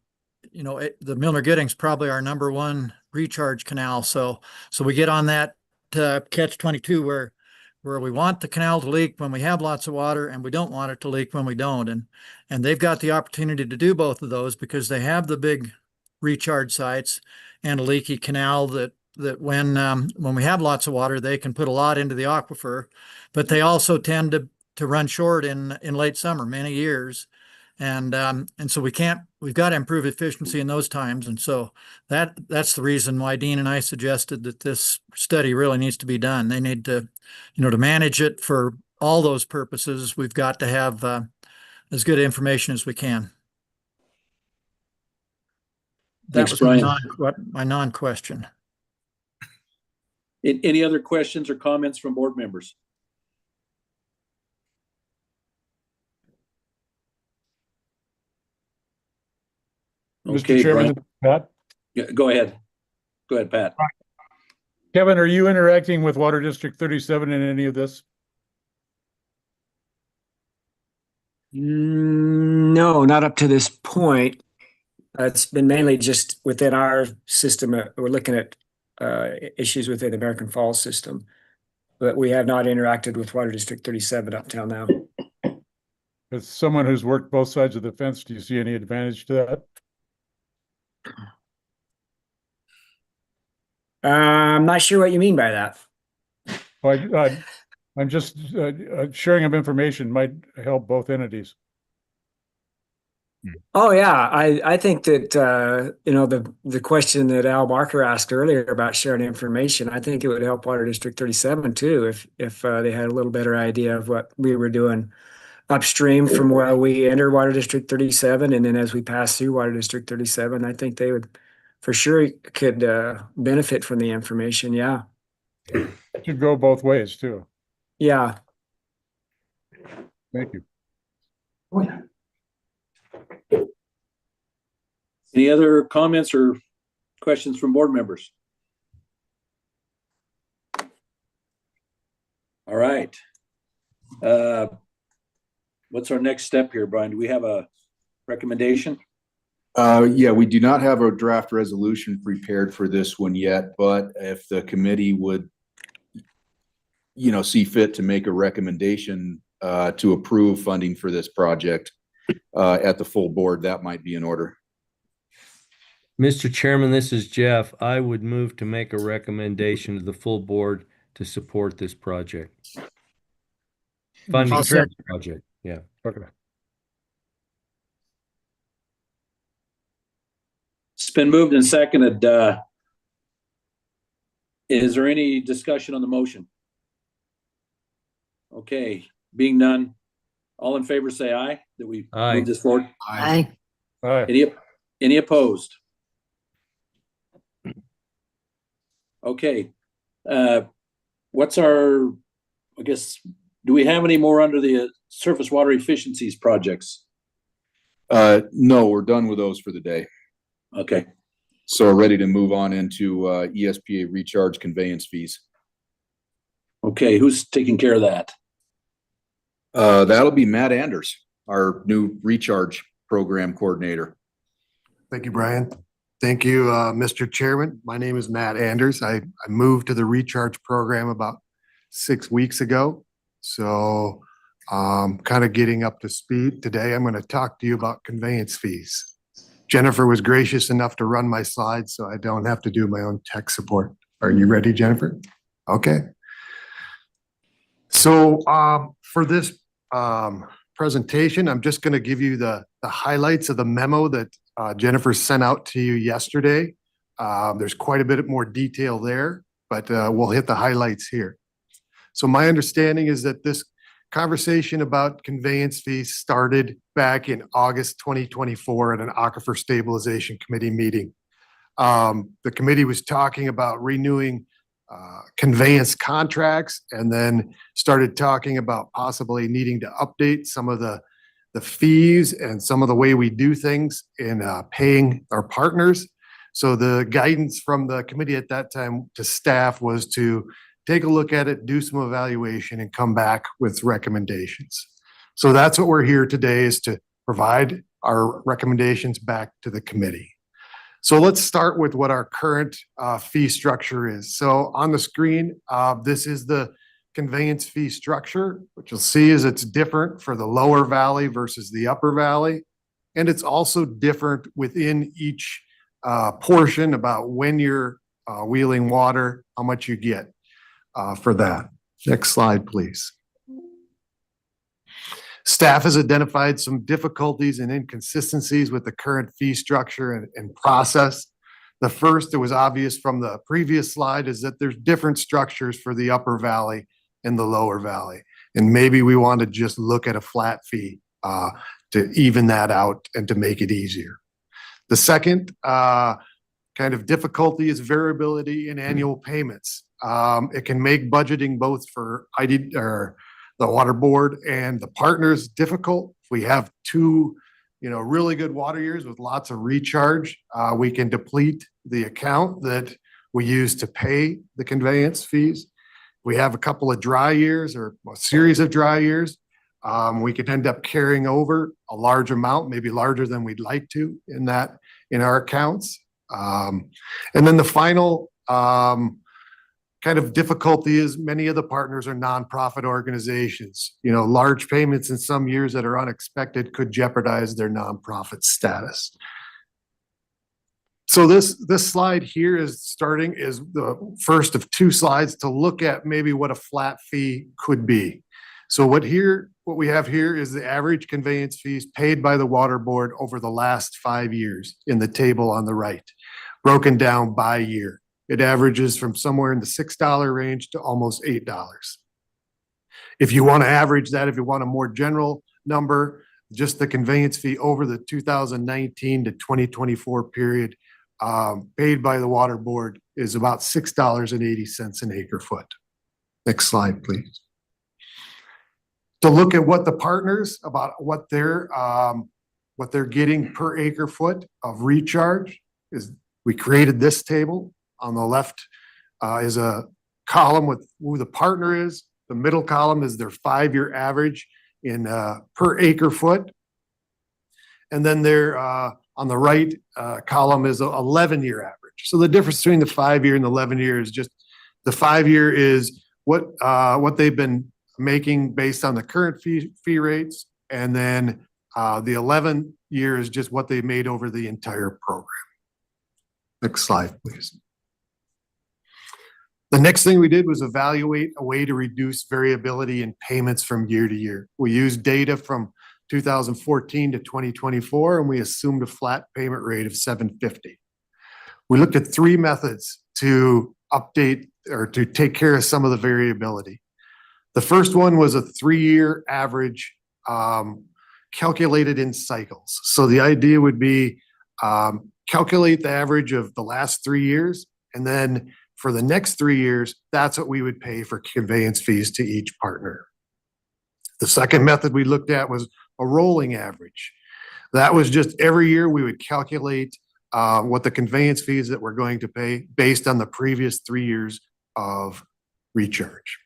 the Milner Gooding's probably our #1 recharge canal. So we get on that catch-22 where we want the canal to leak when we have lots of water, and we don't want it to leak when we don't. And they've got the opportunity to do both of those because they have the big recharge sites and a leaky canal that when we have lots of water, they can put a lot into the aquifer, but they also tend to run short in late summer, many years. And so we've got to improve efficiency in those times. And so that's the reason why Dean and I suggested that this study really needs to be done. They need to, to manage it for all those purposes. We've got to have as good information as we can. That Thanks, was Brian. my non-question. Any other questions or comments from board members? Mr. Chairman, Pat? Yeah, go ahead. Go ahead, Pat. Kevin, are you interacting with Water District 37 in any of this? No, not up to this point. It's been mainly just within our system. We're looking at issues within the American Falls system, but we have not interacted with Water District 37 up till now. As someone who's worked both sides of the fence, do you see any advantage to that? I'm not sure what you mean by that. Well, I'm just sharing of information might help both entities. Oh yeah, I think that the question that Al Barker asked earlier about sharing information, I think it would help Water District 37 too if they had a little better idea of what we were doing upstream from where we enter Water District 37, and then as we pass through Water District 37, I think they would for sure could benefit from the information. Yeah, it should go both ways too. Yeah. Thank you. Oh, yeah. Any other comments or questions from board members? All right. What's our next step here, Brian? Do we have a recommendation? Yeah, we do not have a draft resolution prepared for this one yet, but if the committee would, see fit to make a recommendation to approve funding for this project at the full board, that might be in order. Mr. Chairman, this is Jeff. I would move to make a recommendation to the full board to support this project. Funding for this project, yeah. Okay. It's been moved and seconded. Is there any discussion on the motion? Okay, being none, all in favor say aye, that we Aye. move this forward. Aye. All right. Any opposed? Okay, what's our, I guess, do we have any more under the surface water efficiencies projects? No, we're done with those for the day. Okay, So we're ready to move on into ESPA recharge conveyance fees. okay, who's taking care of that? That'll be Matt Anders, our new recharge program coordinator. Thank you, Brian. Thank you, Mr. Chairman. My name is Matt Anders. I moved to the recharge program about 6 weeks ago. So kind of getting up to speed. Today, I'm going to talk to you about conveyance fees. Jennifer was gracious enough to run my slides, so I don't have to do my own tech support. Are you ready, Jennifer? Okay. So for this presentation, I'm just going to give you the highlights of the memo that Jennifer sent out to you yesterday. There's quite a bit more detail there, but we'll hit the highlights here. So my understanding is that this conversation about conveyance fees started back in August 2024 at an Aquifer Stabilization Committee meeting. The committee was talking about renewing conveyance contracts and then started talking about possibly needing to update some of the fees and some of the way we do things in paying our partners. So the guidance from the committee at that time to staff was to take a look at it, do some evaluation, and come back with recommendations. So that's what we're here today, is to provide our recommendations back to the committee. So let's start with what our current fee structure is. So on the screen, this is the conveyance fee structure. What you'll see is it's different for the lower valley versus the upper valley. And it's also different within each portion about when you're wheeling water, how much you get for that. Next slide, please. Staff has identified some difficulties and inconsistencies with the current fee structure and process. The first that was obvious from the previous slide is that there's different structures for the upper valley and the lower valley. And maybe we want to just look at a flat fee to even that out and to make it easier. The second kind of difficulty is variability in annual payments. It can make budgeting both for the water board and the partners difficult. If we have two, really good water years with lots of recharge, we can deplete the account that we use to pay the conveyance fees. We have a couple of dry years or a series of dry years. We could end up carrying over a large amount, maybe larger than we'd like to in our accounts. And then the final kind of difficulty is many of the partners are nonprofit organizations. Large payments in some years that are unexpected could jeopardize their nonprofit status. So this slide here is the first of two slides to look at maybe what a flat fee could be. So what we have here is the average conveyance fees paid by the water board over the last 5 years in the table on the right, broken down by year. It averages from somewhere in the $6 range to almost $8. If you want to average that, if you want a more general number, just the conveyance fee over the 2019 to 2024 period paid by the water board is about $6.80 an acre foot. Next slide, please. To look at what the partners, about what they're getting per acre foot of recharge is, we created this table. On the left is a column with who the partner is. The middle column is their 5-year average in per acre foot. And then their on the right column is a 11-year average. So the difference between the 5-year and the 11-year is just the 5-year is what they've been making based on the current fee rates, and then the 11-year is just what they made over the entire program. Next slide, please. The next thing we did was evaluate a way to reduce variability in payments from year to year. We used data from 2014 to 2024, and we assumed a flat payment rate of $750. We looked at 3 methods to update or to take care of some of the variability. The first one was a 3-year average calculated in cycles. So the idea would be calculate the average of the last 3 years, and then for the next 3 years, that's what we would pay for conveyance fees to each partner. The second method we looked at was a rolling average. That was just every year we would calculate what the conveyance fees that we're going to pay based on the previous 3 years of recharge.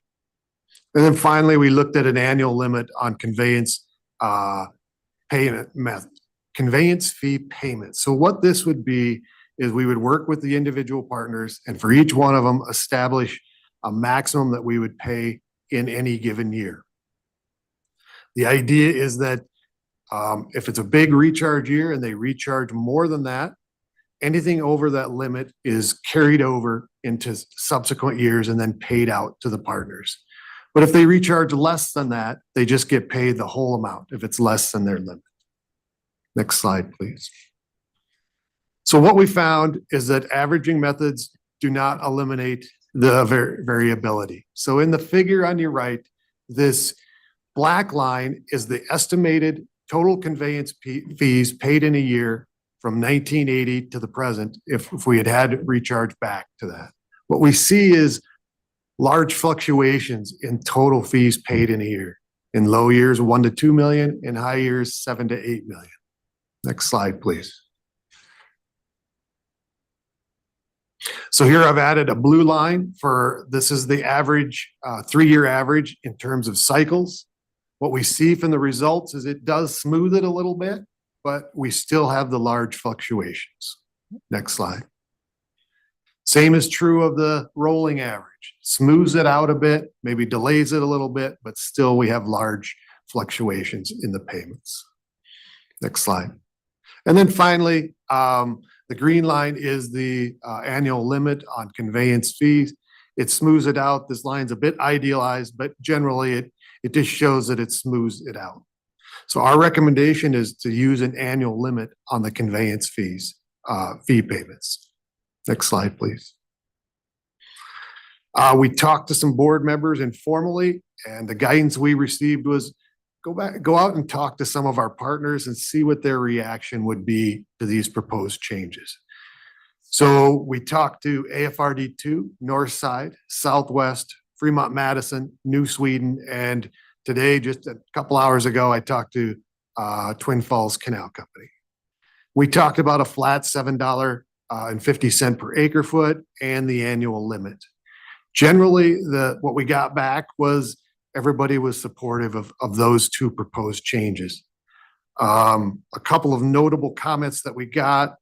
And then finally, we looked at an annual limit on conveyance payment method, conveyance fee payment. So what this would be is we would work with the individual partners, and for each one of them, establish a maximum that we would pay in any given year. The idea is that if it's a big recharge year and they recharge more than that, anything over that limit is carried over into subsequent years and then paid out to the partners. But if they recharge less than that, they just get paid the whole amount if it's less than their limit. Next slide, please. So what we found is that averaging methods do not eliminate the variability. So in the figure on your right, this black line is the estimated total conveyance fees paid in a year from 1980 to the present if we had recharge back to that. What we see is large fluctuations in total fees paid in a year. In low years, 1 to 2 million, in high years, 7 to 8 million. Next slide, please. So here I've added a blue line for, this is the average, 3-year average in terms of cycles. What we see from the results is it does smooth it a little bit, but we still have the large fluctuations. Next slide. Same is true of the rolling average. Smooths it out a bit, maybe delays it a little bit, but still we have large fluctuations in the payments. Next slide. And then finally, the green line is the annual limit on conveyance fees. It smooths it out. This line's a bit idealized, but generally it just shows that it smooths it out. So our recommendation is to use an annual limit on the conveyance fees, fee payments. Next slide, please. We talked to some board members informally, and the guidance we received was go out and talk to some of our partners and see what their reaction would be to these proposed changes. So we talked to AFRD2, Northside, Southwest, Fremont Madison, New Sweden, and today, just a couple hours ago, I talked to Twin Falls Canal Company. We talked about a flat $7.50 per acre foot and the annual limit. Generally, what we got back was everybody was supportive of those 2 proposed changes. A couple of notable comments that we got,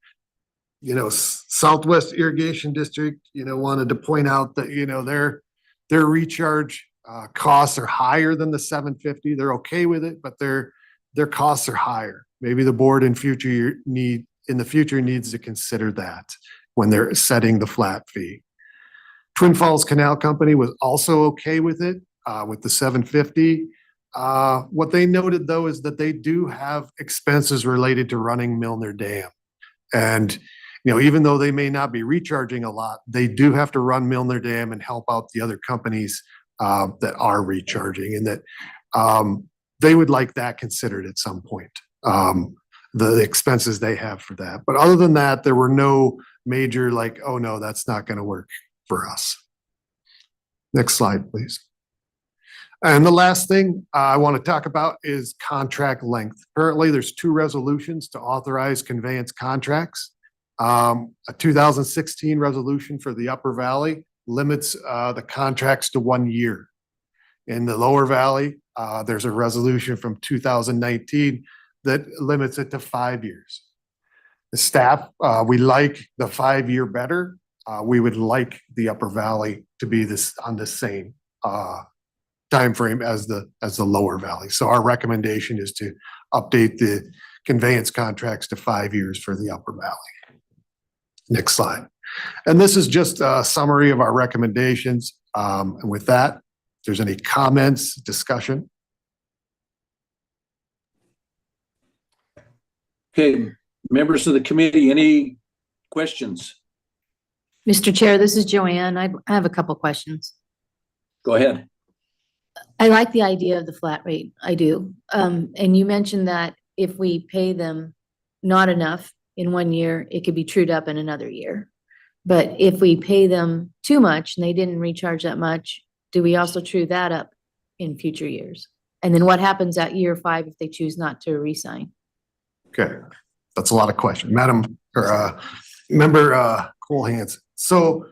Southwest Irrigation District, wanted to point out that, their recharge costs are higher than the $750. They're okay with it, but their costs are higher. Maybe the board in the future needs to consider that when they're setting the flat fee. Twin Falls Canal Company was also okay with it, with the $750. What they noted though is that they do have expenses related to running Milner Dam. And even though they may not be recharging a lot, they do have to run Milner Dam and help out the other companies that are recharging, and that they would like that considered at some point, the expenses they have for that. But other than that, there were no major oh no, that's not going to work for us. Next slide, please. And the last thing I want to talk about is contract length. Currently, there's 2 resolutions to authorize conveyance contracts. A 2016 resolution for the Upper Valley limits the contracts to 1 year. In the lower valley, there's a resolution from 2019 that limits it to 5 years. The staff, we like the 5-year better. We would like the upper valley to be on the same timeframe as the lower valley. So our recommendation is to update the conveyance contracts to 5 years for the upper valley. Next slide. And this is just a summary of our recommendations. And with that, if there's any comments, discussion. Okay, members of the committee, any questions? Mr. Chair, this is Joanne. I have a couple questions. Go ahead. I like the idea of the flat rate. I do. And you mentioned that if we pay them not enough in 1 year, it could be trued up in another year. But if we pay them too much and they didn't recharge that much, do we also true that up in future years? And then what happens at year 5 if they choose not to re-sign? Okay, that's a lot of questions. Madam, or Member Cole-Hansen. So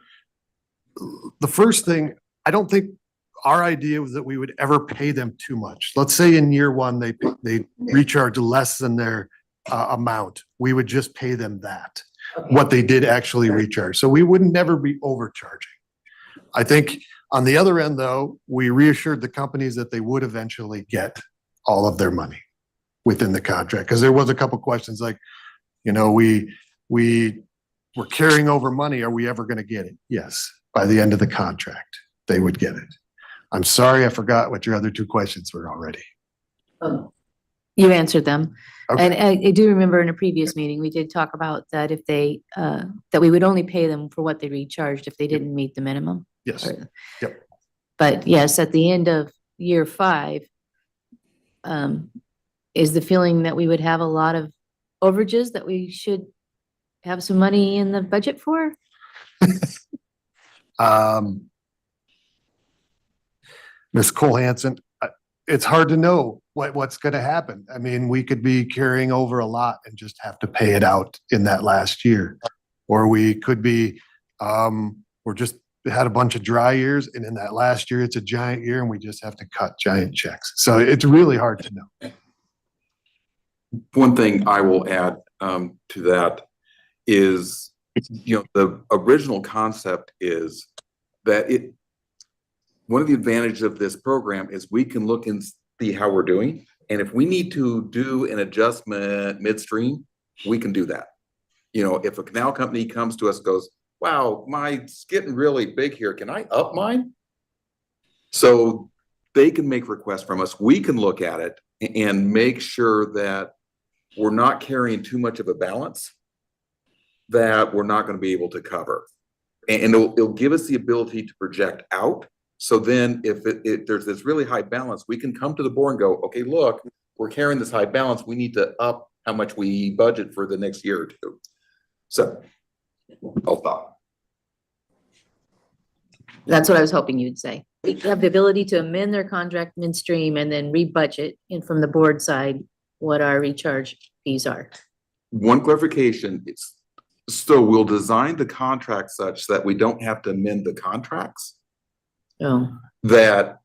the first thing, I don't think our idea was that we would ever pay them too much. Let's say in year 1, they recharge less than their amount. We would just pay them that, what they did actually recharge. So we would never be overcharging. I think on the other end, though, we reassured the companies that they would eventually get all of their money within the contract. Because there was a couple questions like, you know, we're carrying over money. Are we ever going to get it? Yes. By the end of the contract, they would get it. I'm sorry, I forgot what your other 2 questions were already. You answered them. Okay. And I do remember in a previous meeting, we did talk about that if they, that we would only pay them for what they recharged if they didn't meet the minimum. Yes. Yep. But yes, at the end of year 5, is the feeling that we would have a lot of overages that we should have some money in the budget for? Ms. Cole-Hansen, it's hard to know what's going to happen. I mean, we could be carrying over a lot and just have to pay it out in that last year. Or we could be, we're just had a bunch of dry years and in that last year, it's a giant year and we just have to cut giant checks. So it's really hard to know. One thing I will add to that is, you know, the original concept is that one of the advantages of this program is we can look and see how we're doing. And if we need to do an adjustment midstream, we can do that. You know, if a canal company comes to us and goes, wow, it's getting really big here. Can I up mine? So they can make requests from us. We can look at it and make sure that we're not carrying too much of a balance that we're not going to be able to cover. And it'll give us the ability to project out. So then if there's this really high balance, we can come to the board and go, okay, look, we're carrying this high balance. We need to up how much we budget for the next year or 2. So I'll stop. That's what I was hoping you'd say. We have the ability to amend their contract midstream and then re-budget and from the board side what our recharge fees are. One clarification, so we'll design the contract such that we don't have to amend the contracts. Oh. That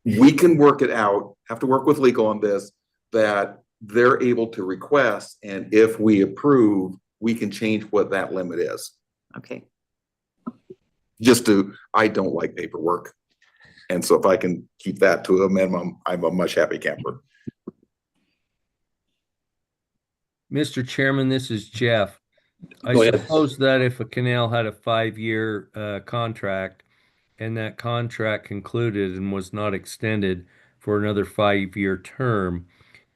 we can work it out, have to work with legal on this, that they're able to request, and if we approve, we can change what that limit is. Okay. I don't like paperwork. And so if I can keep that to a minimum, I'm a much happy camper. Mr. Chairman, this is Jeff. I Go ahead. suppose that if a canal had a 5-year contract and that contract concluded and was not extended for another 5-year term,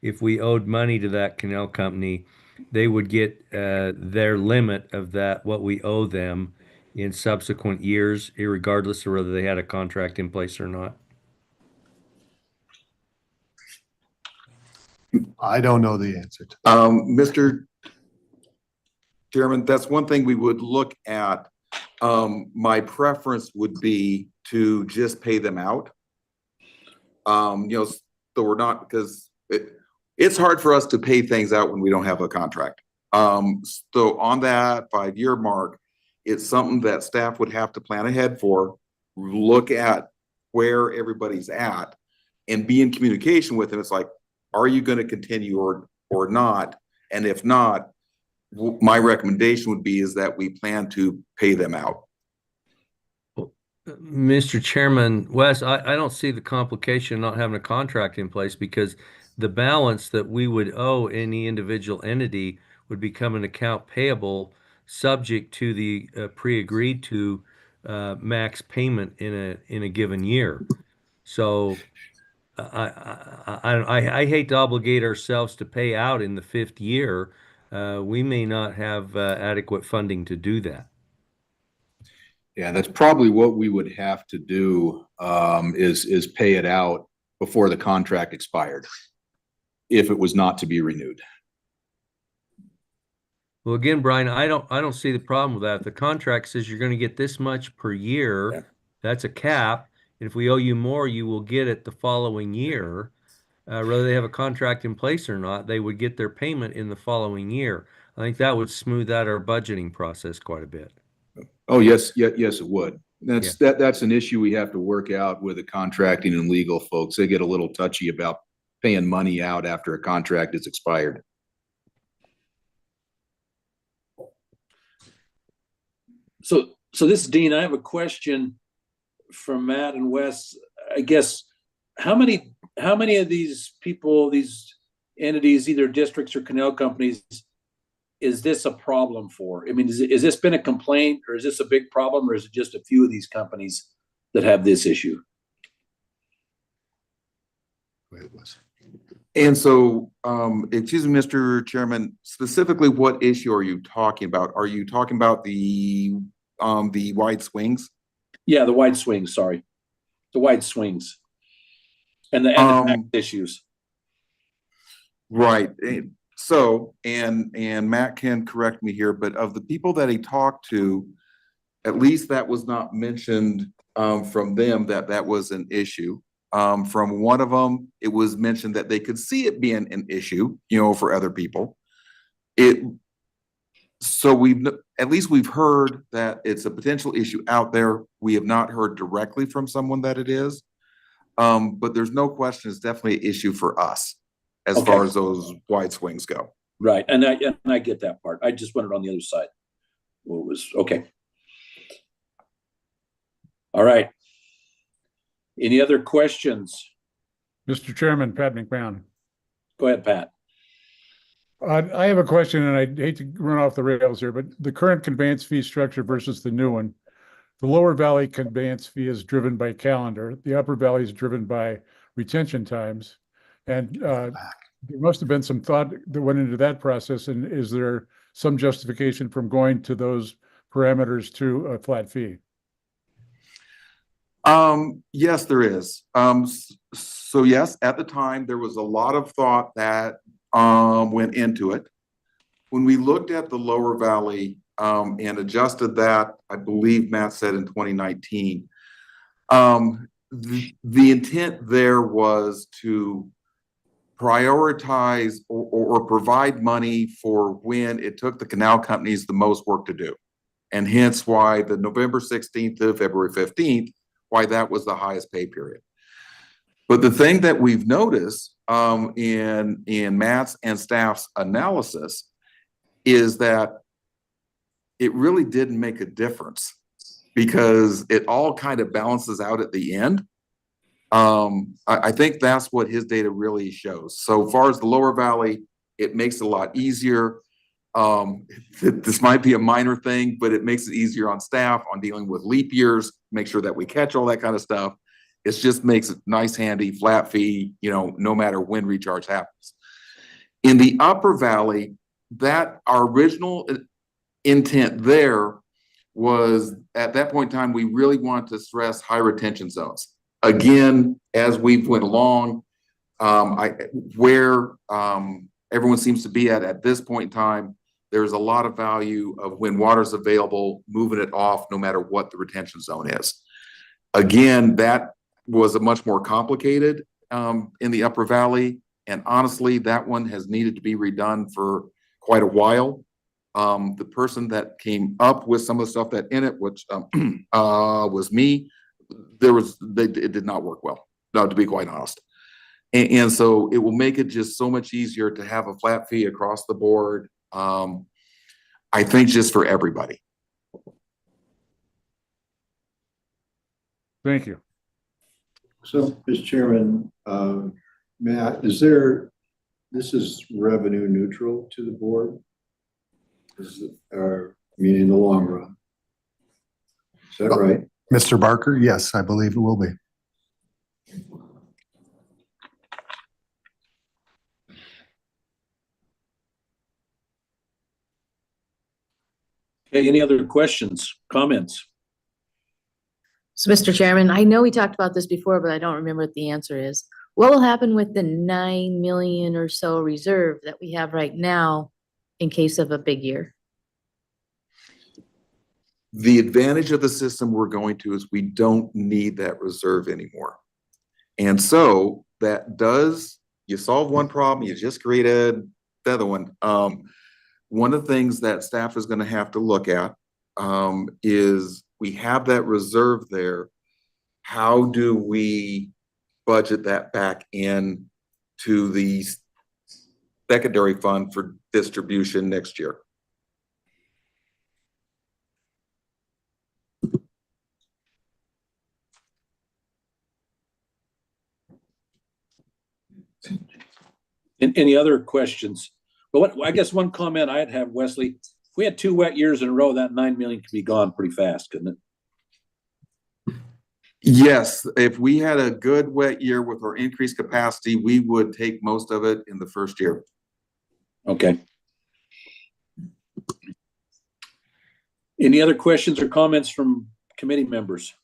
if we owed money to that canal company, they would get their limit of that, what we owe them in subsequent years, irregardless of whether they had a contract in place or not. I don't know the answer to that. Mr. Chairman, that's one thing we would look at. My preference would be to just pay them out. You know, so we're not, because it's hard for us to pay things out when we don't have a contract. So on that 5-year mark, it's something that staff would have to plan ahead for, look at where everybody's at and be in communication with them. It's like, are you going to continue or not? And if not, my recommendation would be is that we plan to pay them out. Mr. Chairman, Wes, I don't see the complication of not having a contract in place because the balance that we would owe any individual entity would become an account payable subject to the pre-agreed to max payment in a given year. So I hate to obligate ourselves to pay out in the 5th year. We may not have adequate funding to do that. Yeah, that's probably what we would have to do, is pay it out before the contract expired, if it was not to be renewed. Well, again, Brian, I don't see the problem with that. If the contract says you're going to get this much per year, that's a cap. And if we owe you more, you will get it the following year. Whether they have a contract in place or not, they would get their payment in the following year. I think that would smooth out our budgeting process quite a bit. Oh, yes, yes, it would. That's an issue we have to work out with the contracting and legal folks. They get a little touchy about paying money out after a contract is expired. So this is Dean. I have a question from Matt and Wes. I guess how many of these people, these entities, either districts or canal companies, is this a problem for? I mean, is this been a complaint, or is this a big problem, or is it just a few of these companies that have this issue? And so, excuse me, Mr. Chairman, specifically what issue are you talking about? Are you talking about the wide swings? Yeah, the wide swings, sorry. The wide swings. And the tax issues. Right. So, and Matt can correct me here, but of the people that he talked to, at least that was not mentioned from them that was an issue. From one of them, it was mentioned that they could see it being an issue, for other people. So at least we've heard that it's a potential issue out there. We have not heard directly from someone that it is. But there's no question it's definitely an issue for us as far as those wide swings go. Right. And I get that part. I just wanted on the other side. What was okay. All right. Any other questions? Mr. Chairman, Pat McMahon. Go ahead, Pat. I have a question, and I hate to run off the rails here, but the current conveyance fee structure versus the new one. The lower valley conveyance fee is driven by calendar. The upper valley is driven by retention times. And there must have been some thought that went into that process. And is there some justification from going to those parameters to a flat fee? Yes, there is. So yes, at the time, there was a lot of thought that went into it. When we looked at the lower valley and adjusted that, I believe Matt said in 2019, the intent there was to prioritize or provide money for when it took the canal companies the most work to do. And hence why the November 16th to February 15th, why that was the highest pay period. But the thing that we've noticed in Matt's and staff's analysis is that it really didn't make a difference because it all kind of balances out at the end. I think that's what his data really shows. So far as the lower valley, it makes it a lot easier. This might be a minor thing, but it makes it easier on staff on dealing with leap years, make sure that we catch all that kind of stuff. It just makes it nice, handy, flat fee, no matter when recharge happens. In the upper valley, that our original intent there was at that point in time, we really wanted to stress high retention zones. Again, as we went along, where everyone seems to be at this point in time, there's a lot of value of when water's available, moving it off no matter what the retention zone is. Again, that was a much more complicated in the upper valley. And honestly, that one has needed to be redone for quite a while. The person that came up with some of the stuff that in it, which was me, it did not work well, no, to be quite honest. And so it will make it just so much easier to have a flat fee across the board. I think just for everybody. Thank you. So, Mr. Chairman, Matt, this is revenue neutral to the board? I mean, in the long run? Is that right? Mr. Barker, yes, I believe it will be. Okay, any other questions, comments? So, Mr. Chairman, I know we talked about this before, but I don't remember what the answer is. What will happen with the 9 million or so reserve that we have right now in case of a big year? The advantage of the system we're going to is we don't need that reserve anymore. And so that does, you solve one problem, you just created the other one. One of the things that staff is going to have to look at is we have that reserve there. How do we budget that back in to the secondary fund for distribution next year? Any other questions? Well, I guess one comment I'd have, Wesley, if we had 2 wet years in a row, that 9 million could be gone pretty fast, couldn't it? Yes, if we had a good wet year with our increased capacity, we would take most of it in the first year. Okay. Any other questions or comments from committee members?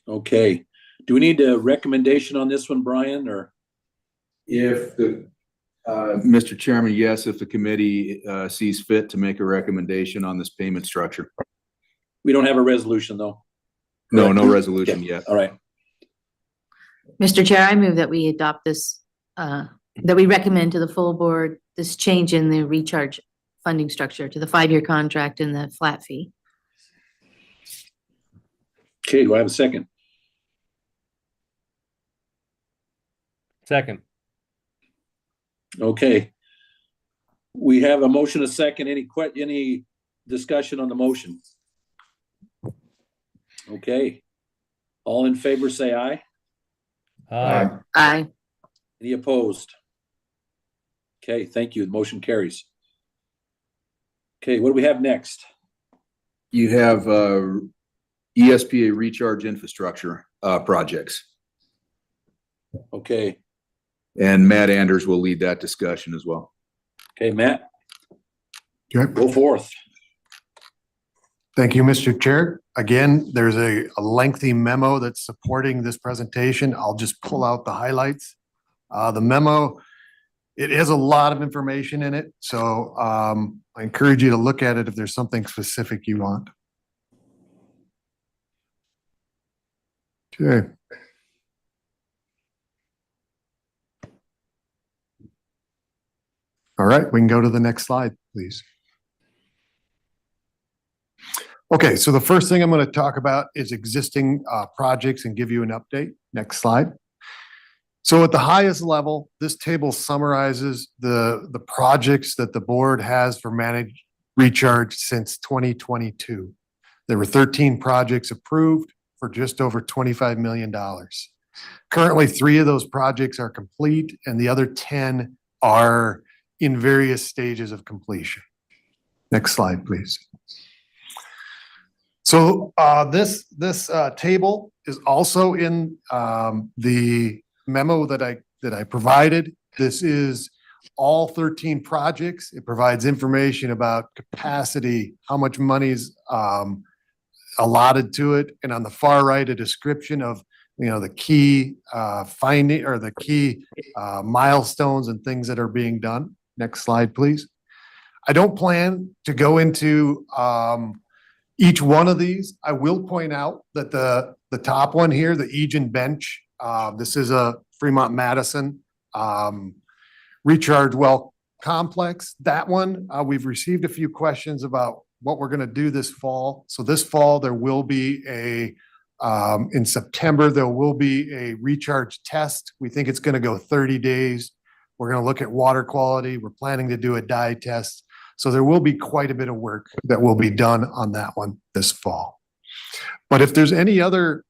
Okay. Do we need a recommendation on this one, Brian, or? If the, Mr. Chairman, yes, if the committee sees fit to make a recommendation on this payment structure. We don't have a resolution, though. No, no resolution Okay. yet. All right. Mr. Chair, I move that we adopt this, that we recommend to the full board this change in the recharge funding structure to the 5-year contract and the flat fee. Okay, do I have a second? Second. Okay. We have a motion, a second. Any discussion on the motion? Okay. All in favor, say aye. Aye. Aye. Any opposed? Okay, thank you. The motion carries. Okay, what do we have next? You have ESPA recharge infrastructure projects. Okay. And Matt Anders will lead that discussion as well. Okay, Matt. Okay. Go forth. Thank you, Mr. Chair. Again, there's a lengthy memo that's supporting this presentation. I'll just pull out the highlights. The memo, it has a lot of information in it, so I encourage you to look at it if there's something specific you want. Okay. All right, we can go to the next slide, please. Okay, so the first thing I'm going to talk about is existing projects and give you an update. Next slide. So at the highest level, this table summarizes the projects that the board has for managed recharge since 2022. There were 13 projects approved for just over $25 million. Currently, 3 of those projects are complete and the other 10 are in various stages of completion. Next slide, please. So this table is also in the memo that I provided. This is all 13 projects. It provides information about capacity, how much money's allotted to it, and on the far right, a description of the key finding or the key milestones and things that are being done. Next slide, please. I don't plan to go into each one of these. I will point out that the top one here, the Egan Bench, this is a Fremont Madison recharge well complex, that one, we've received a few questions about what we're gonna do this fall. So this fall, there will be in September, there will be a recharge test. We think it's gonna go 30 days. We're gonna look at water quality. We're planning to do a dye test. So there will be quite a bit of work that will be done on that one this fall. But if there's any other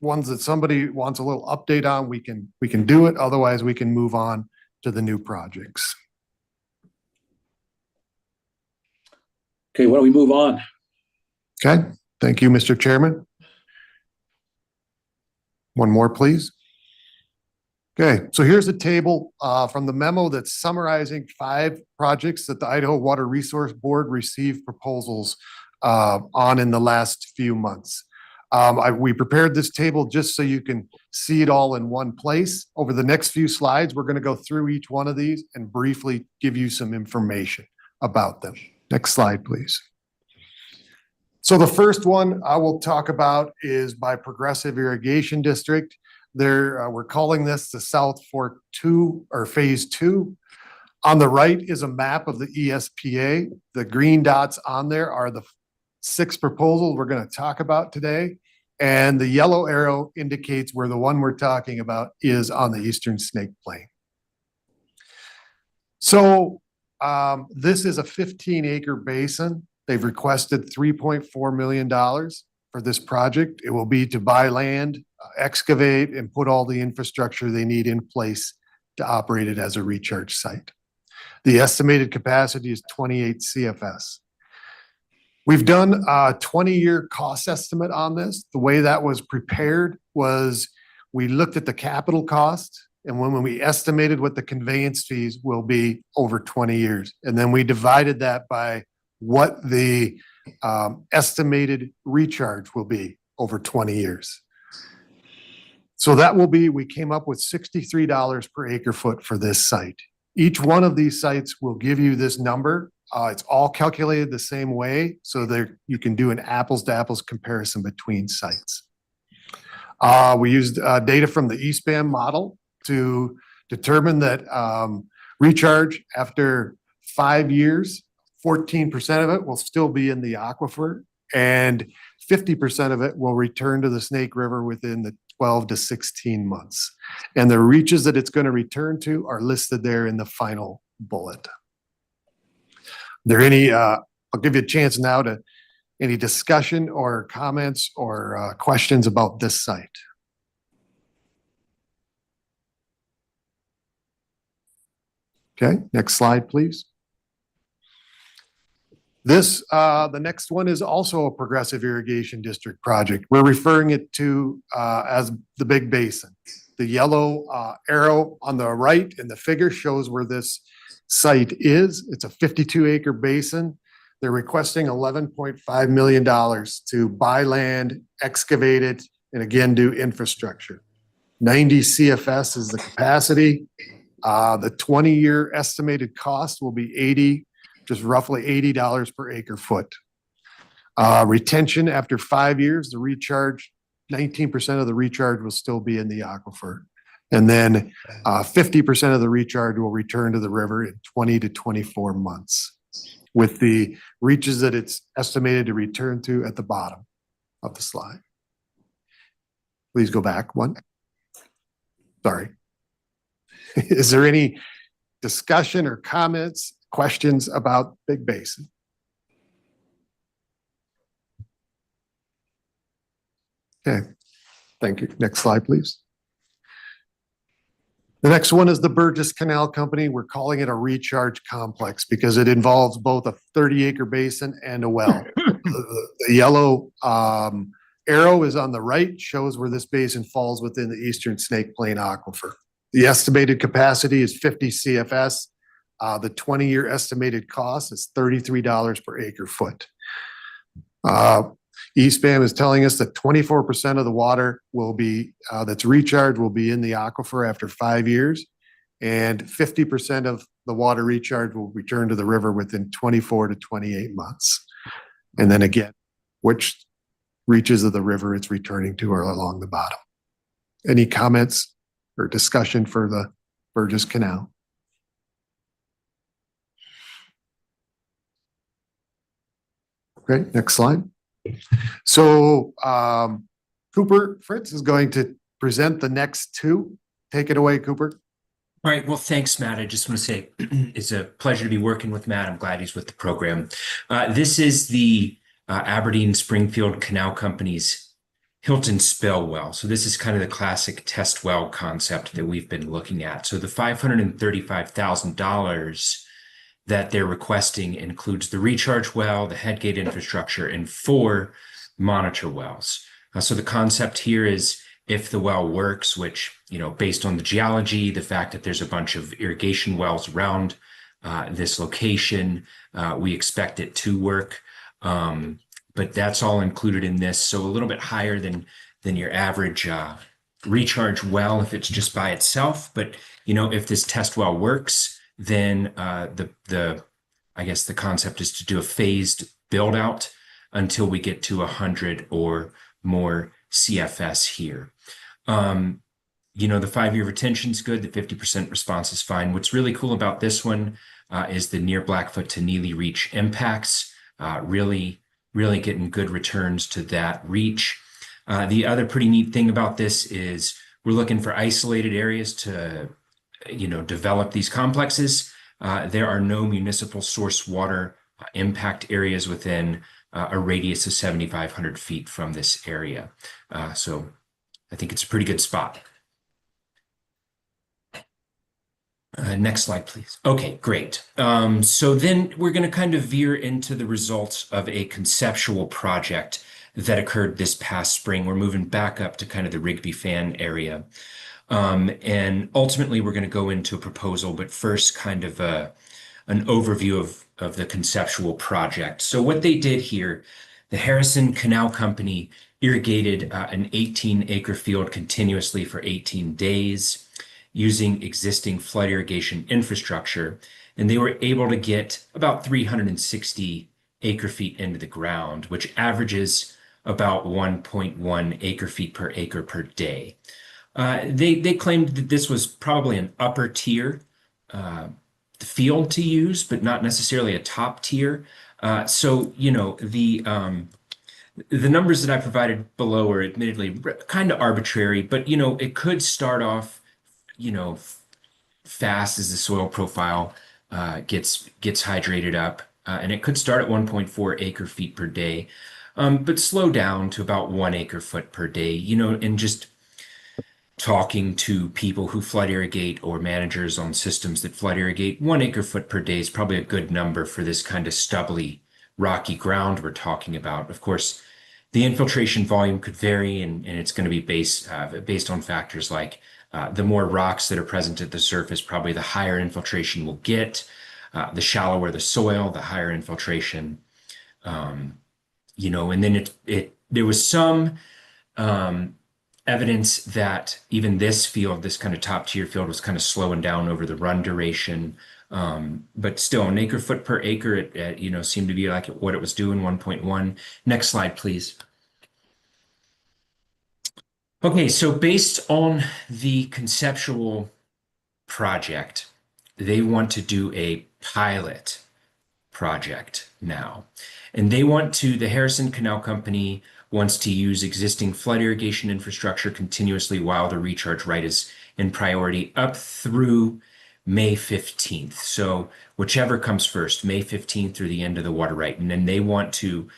ones that somebody wants a little update on, we can do it. Otherwise, we can move on to the new projects. Okay, why don't we move on? Okay, thank you, Mr. Chairman. One more, please. Okay, so here's a table from the memo that's summarizing 5 projects that the Idaho Water Resource Board received proposals on in the last few months. We prepared this table just so you can see it all in one place. Over the next few slides, we're going to go through each one of these and briefly give you some information about them. Next slide, please. So the first one I will talk about is by Progressive Irrigation District. We're calling this the South Fork 2 or Phase 2. On the right is a map of the ESPA. The green dots on there are the 6 proposals we're going to talk about today. And the yellow arrow indicates where the one we're talking about is on the Eastern Snake Plain. So this is a 15-acre basin. They've requested $3.4 million for this project. It will be to buy land, excavate, and put all the infrastructure they need in place to operate it as a recharge site. The estimated capacity is 28 CFS. We've done a 20-year cost estimate on this. The way that was prepared was we looked at the capital cost, and when we estimated what the conveyance fees will be over 20 years. And then we divided that by what the estimated recharge will be over 20 years. So that will be, we came up with $63 per acre foot for this site. Each one of these sites will give you this number. It's all calculated the same way, so that you can do an apples to apples comparison between sites. We used data from the ESPAM model to determine that recharge after 5 years, 14% of it will still be in the aquifer, and 50% of it will return to the Snake River within the 12 to 16 months. And the reaches that it's going to return to are listed there in the final bullet. There any, I'll give you a chance now to any discussion or comments or questions about this site. Okay, next slide, please. This, the next one is also a Progressive Irrigation District project. We're referring it to as the Big Basin. The yellow arrow on the right in the figure shows where this site is. It's a 52-acre basin. They're requesting $11.5 million to buy land, excavate it, and again, do infrastructure. 90 CFS is the capacity. The 20-year estimated cost will be just roughly $80 per acre foot. Retention after 5 years, the recharge, 19% of the recharge will still be in the aquifer. And then 50% of the recharge will return to the river in 20 to 24 months, with the reaches that it's estimated to return to at the bottom of the slide. Please go back one. Sorry. Is there any discussion or comments, questions about Big Basin? Okay, thank you. Next slide, please. The next one is the Burgess Canal Company. We're calling it a recharge complex because it involves both a 30-acre basin and a well. The yellow arrow is on the right, shows where this basin falls within the Eastern Snake Plain aquifer. The estimated capacity is 50 CFS. The 20-year estimated cost is $33 per acre foot. ESPAM is telling us that 24% of the water will be that's recharged will be in the aquifer after 5 years, and 50% of the water recharge will return to the river within 24 to 28 months. And then again, which reaches of the river it's returning to are along the bottom. Any comments or discussion for the Burgess Canal? Okay, next slide. So Cooper Fritz is going to present the next two. Take it away, Cooper. All right. Well, thanks, Matt. I just want to say it's a pleasure to be working with Matt. I'm glad he's with the program. This is the Aberdeen Springfield Canal Company's Hilton Spill well. So this is kind of the classic test well concept that we've been looking at. So the $535,000 that they're requesting includes the recharge well, the headgate infrastructure, and 4 monitor wells. So the concept here is if the well works, which, based on the geology, the fact that there's a bunch of irrigation wells around this location, we expect it to work. But that's all included in this. So a little bit higher than your average recharge well if it's just by itself. But, if this test well works, then I guess the concept is to do a phased build out until we get to 100 or more CFS here. The 5-year retention is good. The 50% response is fine. What's really cool about this one is the near Blackfoot to Neely reach impacts, really getting good returns to that reach. The other pretty neat thing about this is we're looking for isolated areas to, develop these complexes. There are no municipal source water impact areas within a radius of 7,500 feet from this area. So I think it's a pretty good spot. Next slide, please. Okay, great. So then we're going to kind of veer into the results of a conceptual project that occurred this past spring. We're moving back up to kind of the Rigby fan area. And ultimately, we're going to go into a proposal, but first kind of an overview of the conceptual project. So what they did here, the Harrison Canal Company irrigated an 18-acre field continuously for 18 days using existing flood irrigation infrastructure, and they were able to get about 360 acre feet into the ground, which averages about 1.1 acre feet per acre per day. They claimed that this was probably an upper tier field to use, but not necessarily a top tier. So, the numbers that I provided below are admittedly kind of arbitrary, but, it could start off, fast as the soil profile gets hydrated up, and it could start at 1.4 acre feet per day, but slow down to about 1 acre foot per day, and just talking to people who flood irrigate or managers on systems that flood irrigate, 1 acre foot per day is probably a good number for this kind of stubbly, rocky ground we're talking about. Of course, the infiltration volume could vary, and it's going to be based on factors like the more rocks that are present at the surface, probably the higher infiltration we'll get. The shallower the soil, the higher infiltration. And then there was some evidence that even this field, this kind of top tier field, was kind of slowing down over the run duration. But still, an acre foot per acre, it seemed to be like what it was doing, 1.1. Next slide, please. Okay, so based on the conceptual project, they want to do a pilot project now. And the Harrison Canal Company wants to use existing flood irrigation infrastructure continuously while the recharge right is in priority up through May 15th. So whichever comes first, May 15th through the end of the water right. And then they want to,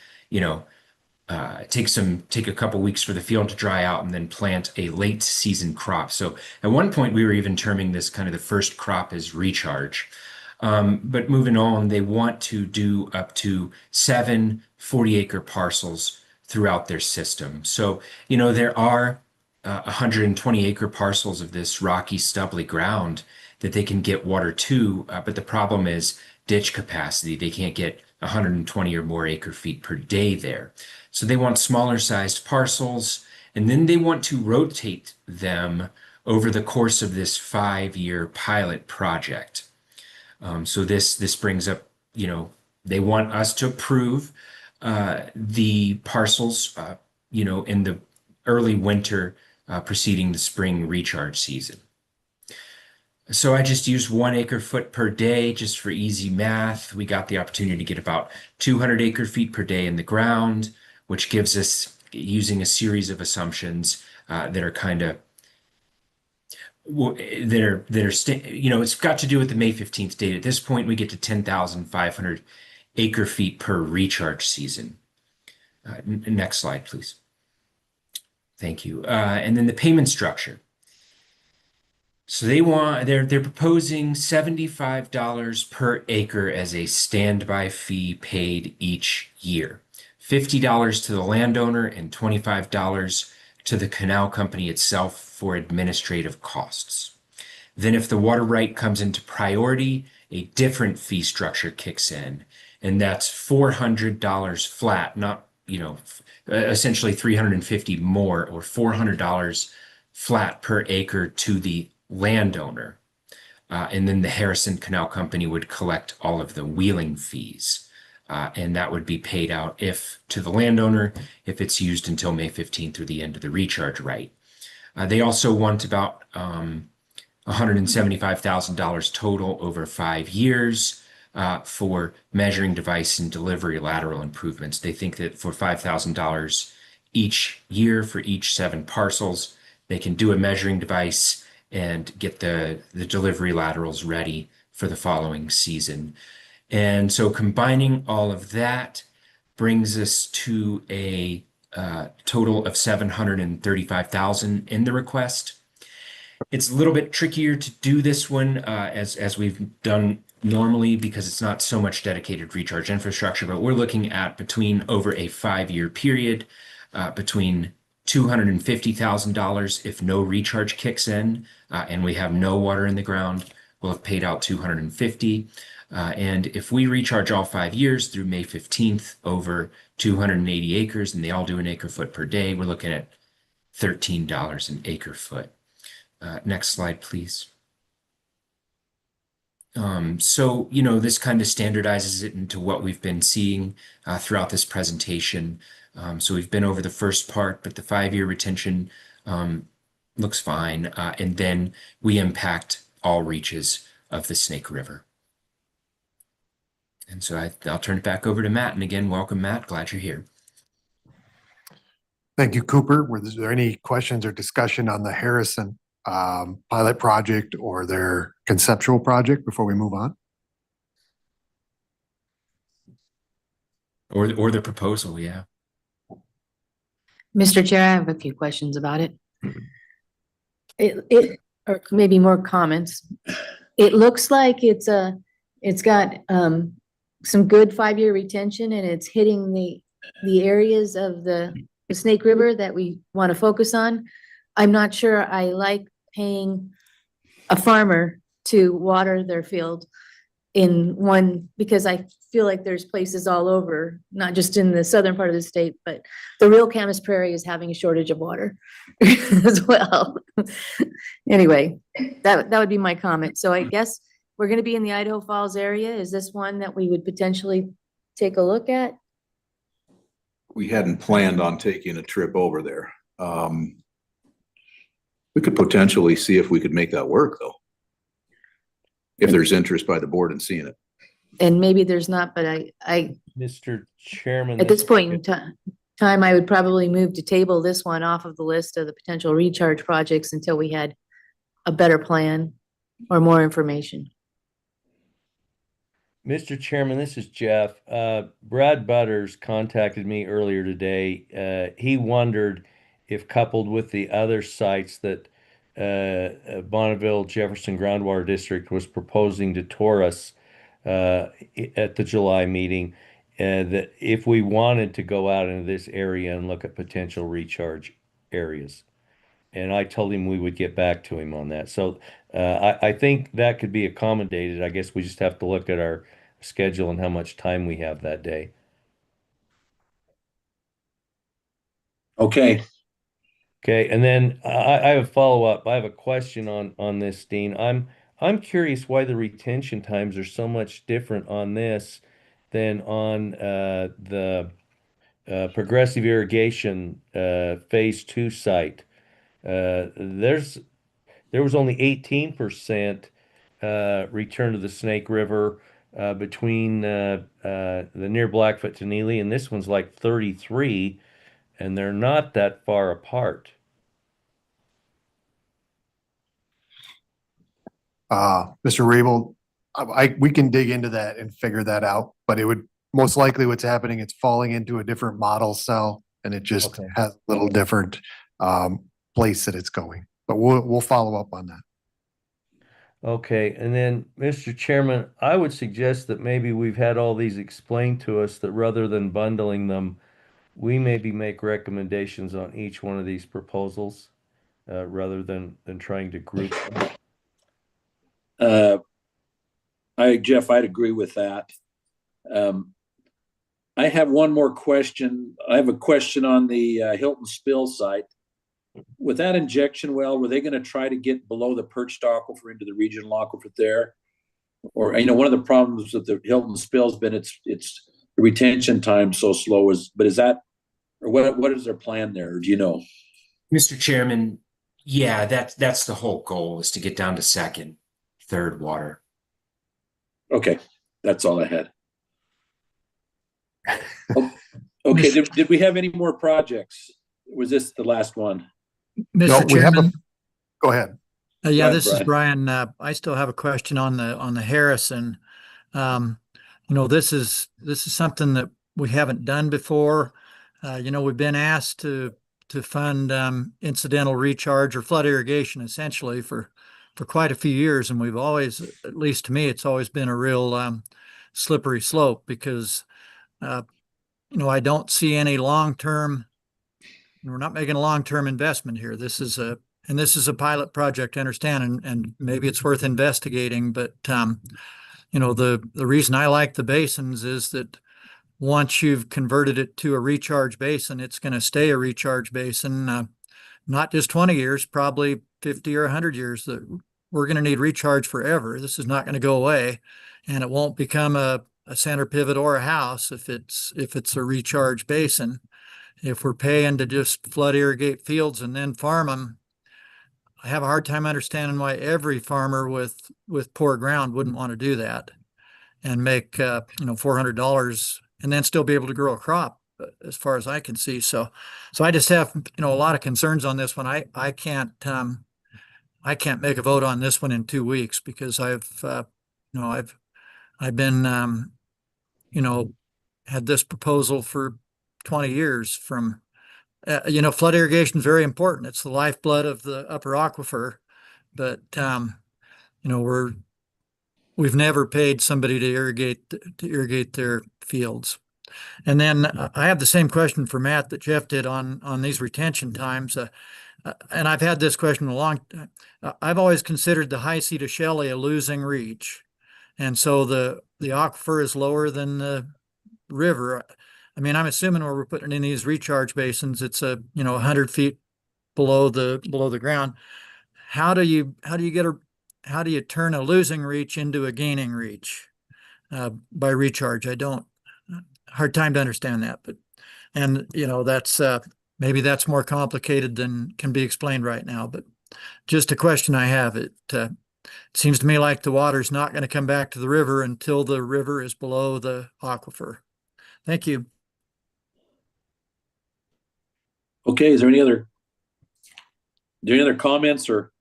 take a couple weeks for the field to dry out and then plant a late season crop. So at one point we were even terming this kind of the first crop as recharge. But moving on, they want to do up to 7 40-acre parcels throughout their system. So, there are 120-acre parcels of this rocky, stubbly ground that they can get water to, but the problem is ditch capacity. They can't get 120 or more acre feet per day there. So they want smaller sized parcels, and then they want to rotate them over the course of this 5-year pilot project. So this brings up, they want us to approve the parcels, in the early winter preceding the spring recharge season. So I just used 1 acre-foot per day just for easy math. We got the opportunity to get about 200 acre-feet per day in the ground, which gives us, using a series of assumptions that are kind of it's got to do with the May 15th date. At this point, we get to 10,500 acre-feet per recharge season. Next slide, please. Thank you. And then the payment structure. So they're proposing $75 per acre as a standby fee paid each year. $50 to the landowner and $25 to the canal company itself for administrative costs. Then if the water right comes into priority, a different fee structure kicks in, and that's $400 flat, not, essentially $350 more, or $400 flat per acre to the landowner. And then the Harrison Canal Company would collect all of the wheeling fees. And that would be paid out to the landowner if it's used until May 15th through the end of the recharge right. They also want about $175,000 total over 5 years for measuring device and delivery lateral improvements. They think that for $5,000 each year for each 7 parcels, they can do a measuring device and get the delivery laterals ready for the following season. And so combining all of that brings us to a total of $735,000 in the request. It's a little bit trickier to do this one as we've done normally because it's not so much dedicated recharge infrastructure, but we're looking at over a 5-year period, between $250,000 if no recharge kicks in and we have no water in the ground, we'll have paid out $250,000. And if we recharge all 5 years through May 15th over 280 acres and they all do an acre-foot per day, we're looking at $13 an acre-foot. Next slide, please. So, this kind of standardizes it into what we've been seeing throughout this presentation. So we've been over the first part, but the 5-year retention looks fine. And then we impact all reaches of the Snake River. And so I'll turn it back over to Matt. And again, welcome, Matt. Glad you're here. Thank you, Cooper. Was there any questions or discussion on the Harrison pilot project or their conceptual project before we move on? Or the proposal, yeah. Mr. Chair, I have a few questions about it. Or maybe more comments. It looks like it's got some good 5-year retention and it's hitting the areas of the Snake River that we want to focus on. I'm not sure I like paying a farmer to water their field in one, because I feel like there's places all over, not just in the southern part of the state, but the real Camas Prairie is having a shortage of water as well. Anyway, that would be my comment. So I guess we're going to be in the Idaho Falls area. Is this one that we would potentially take a look at? We hadn't planned on taking a trip over there. We could potentially see if we could make that work, though. If there's interest by the board in seeing it. And maybe there's not, but I Mr. Chairman. at this point in time, I would probably move to table this one off of the list of the potential recharge projects until we had a better plan or more information. Mr. Chairman, this is Jeff. Brad Butters contacted me earlier today. He wondered if coupled with the other sites that Bonneville Jefferson Groundwater District was proposing to Taurus at the July meeting, that if we wanted to go out into this area and look at potential recharge areas. And I told him we would get back to him on that. So I think that could be accommodated. I guess we just have to look at our schedule and how much time we have that day. Okay. Okay, and then I have a follow-up. I have a question on this, Dean. I'm curious why the retention times are so much different on this than on the progressive irrigation phase 2 site. There was only 18% return to the Snake River between the near Blackfoot to Neely, and this one's like 33, and they're not that far apart. Mr. Raybould, we can dig into that and figure that out, but it would most likely what's happening, it's falling into a different model cell and it just Okay. has a little different place that it's going. But we'll follow up on that. Okay, and then, Mr. Chairman, I would suggest that maybe we've had all these explained to us, that rather than bundling them, we maybe make recommendations on each one of these proposals, rather than trying to group them. Jeff, I'd agree with that. I have one more question. I have a question on the Hilton Spill site. With that injection well, were they going to try to get below the perched aquifer into the regional aquifer there? Or, one of the problems with the Hilton Spill has been it's the retention time so slow. But is that, or what is their plan there? Do you know? Mr. Chairman, yeah, that's the whole goal, is to get down to second, third water. Okay, that's all I had. Okay, did we have any more projects? Was this the last one? No, Mr. we have Chairman, go ahead. yeah, ahead, this is Brian. Brian. I still have a question on the Harrison. This is something that we haven't done before. We've been asked to fund incidental recharge or flood irrigation essentially for quite a few years, and we've always, at least to me, it's always been a real slippery slope because I don't see any long-term. We're not making a long-term investment here. This is a pilot project, I understand, and maybe it's worth investigating. But the reason I like the basins is that once you've converted it to a recharge basin, it's going to stay a recharge basin, not just 20 years, probably 50 or 100 years. That we're going to need recharge forever. This is not going to go away, and it won't become a center pivot or a house if it's a recharge basin. If we're paying to just flood irrigate fields and then farm them, I have a hard time understanding why every farmer with poor ground wouldn't want to do that and make $400 and then still be able to grow a crop, as far as I can see. So I just have a lot of concerns on this one. I can't make a vote on this one in 2 weeks because I've been had this proposal for 20 years from, flood irrigation is very important. It's the lifeblood of the upper aquifer, but, we've never paid somebody to irrigate their fields. And then I have the same question for Matt that Jeff did on these retention times. And I've had this question a long time. I've always considered the high C to Shelley a losing reach. And so the aquifer is lower than the river. I mean, I'm assuming where we're putting in these recharge basins, it's 100 feet below the ground. How do you turn a losing reach into a gaining reach by recharge? Hard time to understand that, but that's maybe that's more complicated than can be explained right now. But just a question I have. It seems to me like the water's not going to come back to the river until the river is below the aquifer. Thank you. Okay, is there any other comments or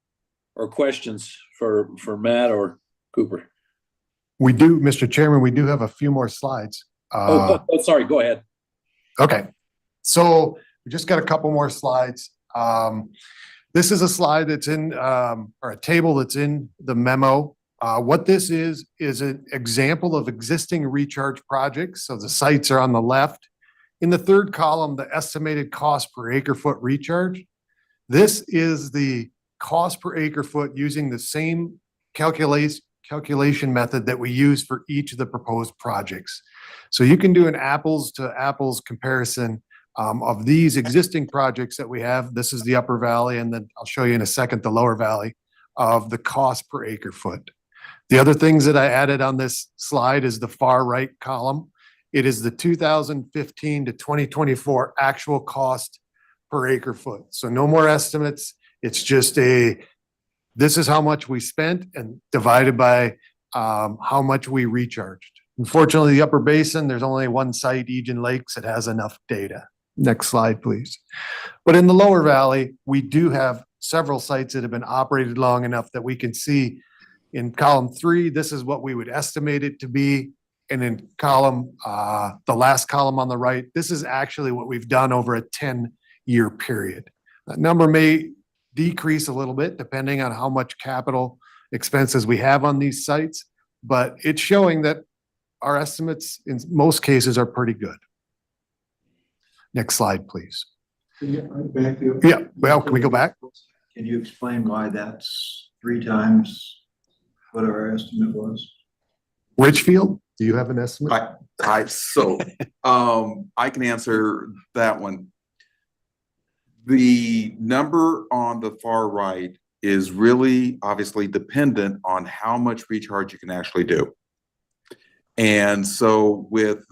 questions for Matt or Cooper? We do, Mr. Chairman, we do have a few more slides. Sorry, go ahead. Okay, so we just got a couple more slides. This is a slide that's in, or a table that's in the memo. What this is an example of existing recharge projects. So the sites are on the left. In the third column, the estimated cost per acre foot recharge. This is the cost per acre foot using the same calculation method that we use for each of the proposed projects. So you can do an apples to apples comparison of these existing projects that we have. This is the upper valley, and then I'll show you in a second the lower valley of the cost per acre foot. The other things that I added on this slide is the far right column. It is the 2015 to 2024 actual cost per acre foot. So no more estimates. It's just a this is how much we spent and divided by how much we recharged. Unfortunately, the upper basin, there's only one site, Egan Lakes, that has enough data. Next slide, please. But in the lower valley, we do have several sites that have been operated long enough that we can see in column 3, this is what we would estimate it to be. And in column, the last column on the right, this is actually what we've done over a 10-year period. That number may decrease a little bit depending on how much capital expenses we have on these sites, but it's showing that our estimates in most cases are pretty good. Next slide, please. Yeah, well, can we go back? Can you explain why that's 3 times what our estimate was? Richfield, do you have an estimate? I can answer that one. The number on the far right is really obviously dependent on how much recharge you can actually do. And so with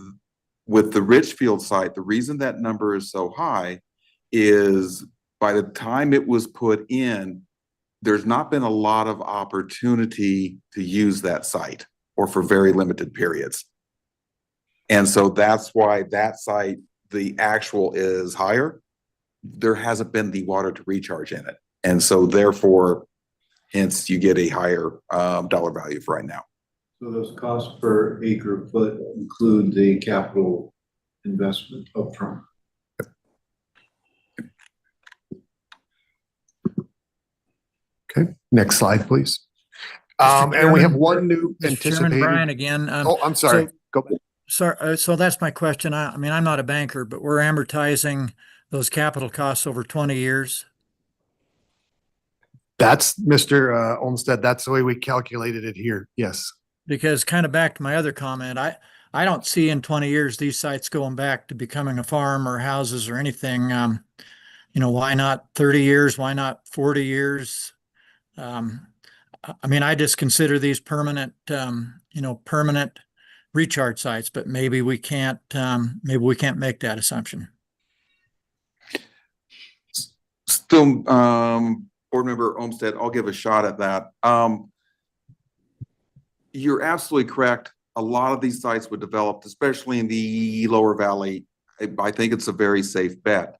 the Richfield site, the reason that number is so high is by the time it was put in, there's not been a lot of opportunity to use that site or for very limited periods. And so that's why that site, the actual is higher. There hasn't been the water to recharge in it. And so therefore, hence you get a higher dollar value for right now. So those costs per acre foot include the capital investment upfront. Okay, next slide, please. Mr. And we have Chairman, one new Mr. anticipated. Chairman, Brian again. Oh, I'm sorry. Go back. Sorry, so that's my question. I mean, I'm not a banker, but we're amortizing those capital costs over 20 years. That's Mr. Olmstead. That's the way we calculated it here. Yes. Because kind of back to my other comment, I don't see in 20 years these sites going back to becoming a farm or houses or anything. You know, why not 30 years? Why not 40 years? I mean, I just consider these permanent, permanent recharge sites, but maybe we can't make that assumption. Still, Board Member Olmstead, I'll give a shot at that. You're absolutely correct. A lot of these sites were developed, especially in the lower valley. I think it's a very safe bet.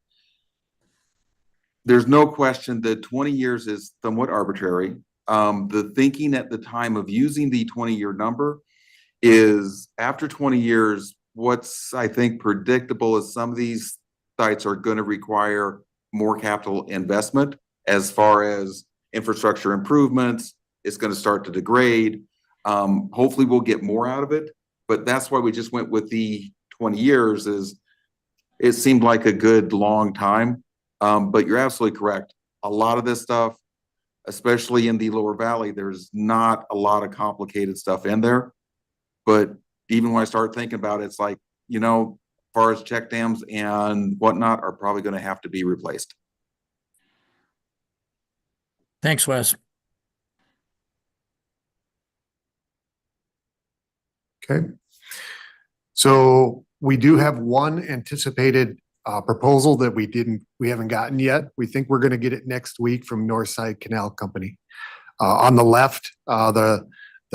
There's no question that 20 years is somewhat arbitrary. The thinking at the time of using the 20-year number is after 20 years, what's I think predictable is some of these sites are going to require more capital investment as far as infrastructure improvements. It's going to start to degrade. Hopefully we'll get more out of it, but that's why we just went with the 20 years is it seemed like a good long time. But you're absolutely correct. A lot of this stuff, especially in the lower valley, there's not a lot of complicated stuff in there. But even when I start thinking about it, it's like, as far as check dams and whatnot are probably going to have to be replaced. Thanks, Wes. Okay. So we do have one anticipated proposal that we haven't gotten yet. We think we're going to get it next week from Northside Canal Company. On the left, the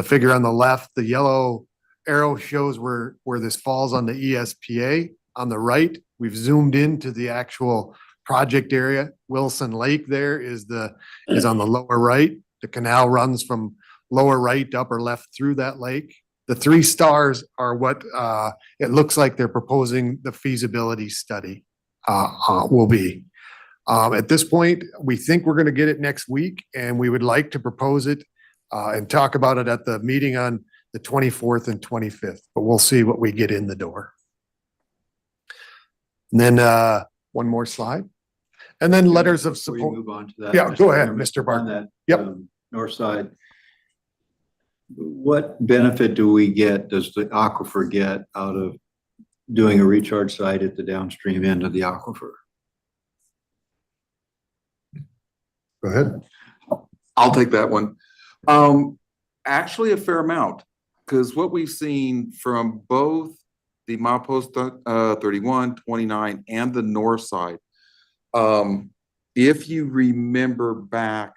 figure on the left, the yellow arrow shows where this falls on the ESPA. On the right, we've zoomed into the actual project area. Wilson Lake there is on the lower right. The canal runs from lower right to upper left through that lake. The 3 stars are what it looks like they're proposing the feasibility study will be. At this point, we think we're going to get it next week, and we would like to propose it and talk about it at the meeting on the 24th and 25th, but we'll see what we get in the door. And then one more slide. And then letters of Before support. you move on to that. Yeah, go ahead, Chairman, Mr. Barton. on that, Yep. North side. What benefit do we get, does the aquifer get out of doing a recharge site at the downstream end of the aquifer? Go ahead. I'll take that one. Actually a fair amount, because what we've seen from both the milepost 31, 29, and the north side, if you remember back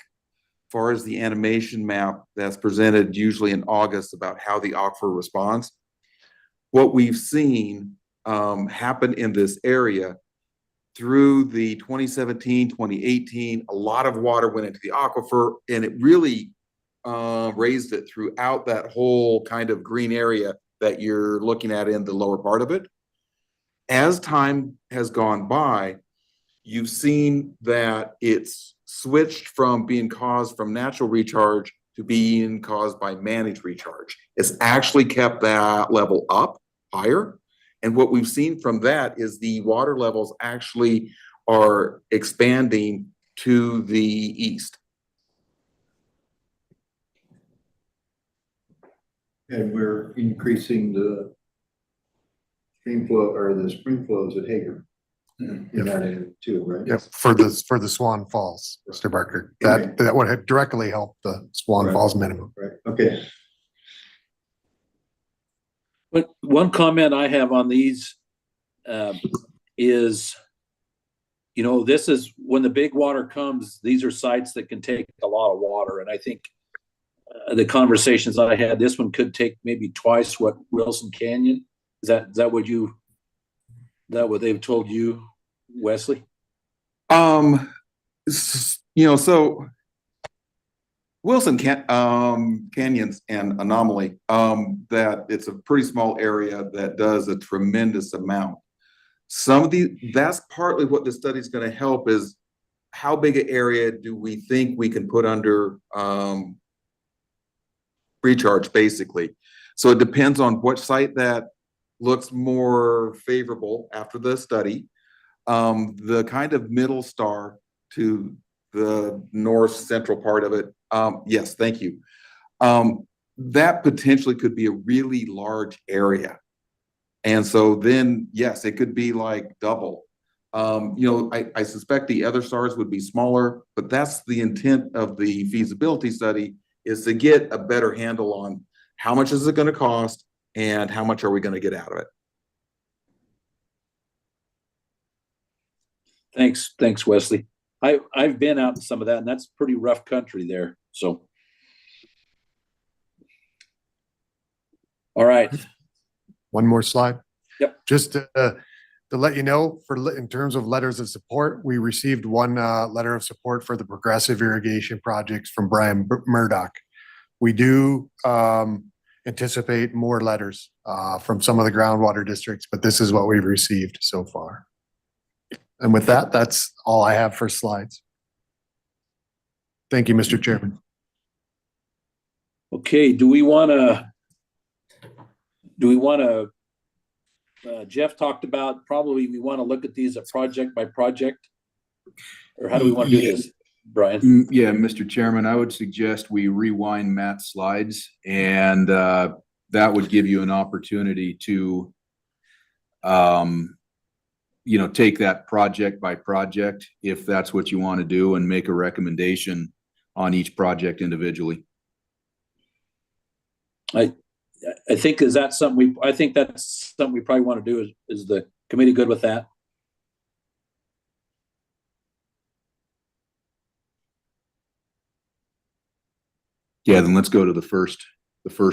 far as the animation map that's presented usually in August about how the aquifer responds. What we've seen happen in this area through the 2017, 2018, a lot of water went into the aquifer, and it really raised it throughout that whole kind of green area that you're looking at in the lower part of it. As time has gone by, you've seen that it's switched from being caused from natural recharge to being caused by managed recharge. It's actually kept that level up higher. And what we've seen from that is the water levels actually are expanding to the east. And we're increasing the stream flow or the spring flows at Hager in that area too, right? Yep, for the Swan Falls, Mr. Barker. That would directly help the Swan Falls minimum. Right, okay. But one comment I have on these is, you know, this is when the big water comes, these are sites that can take a lot of water. And I think the conversations I had, this one could take maybe twice what Wilson Canyon. Is that what they've told you, Wesley? You know, so Wilson Canyon's an anomaly, that it's a pretty small area that does a tremendous amount. That's partly what the study is going to help is how big an area do we think we can put under recharge, basically. So it depends on which site that looks more favorable after the study. The kind of middle star to the north central part of it, yes, thank you. That potentially could be a really large area. And so then, yes, it could be like double. You know, I suspect the other stars would be smaller, but that's the intent of the feasibility study, is to get a better handle on how much is it going to cost and how much are we going to get out of it. Thanks, Wesley. I've been out in some of that, and that's pretty rough country there. So, all right. One more slide. Yep. Just to let you know, in terms of letters of support, we received one letter of support for the progressive irrigation projects from Brian Murdoch. We do anticipate more letters from some of the groundwater districts, but this is what we've received so far. And with that, that's all I have for slides. Thank you, Mr. Chairman. Okay, do we want to, Jeff talked about probably we want to look at these project by project, or how do we want to do this, Brian? Yeah, Mr. Chairman, I would suggest we rewind Matt's slides, and that would give you an opportunity to you know, take that project by project, if that's what you want to do, and make a recommendation on each project individually. I think that's something we probably want to do. Is the committee good with that? Yeah, then let's go to the first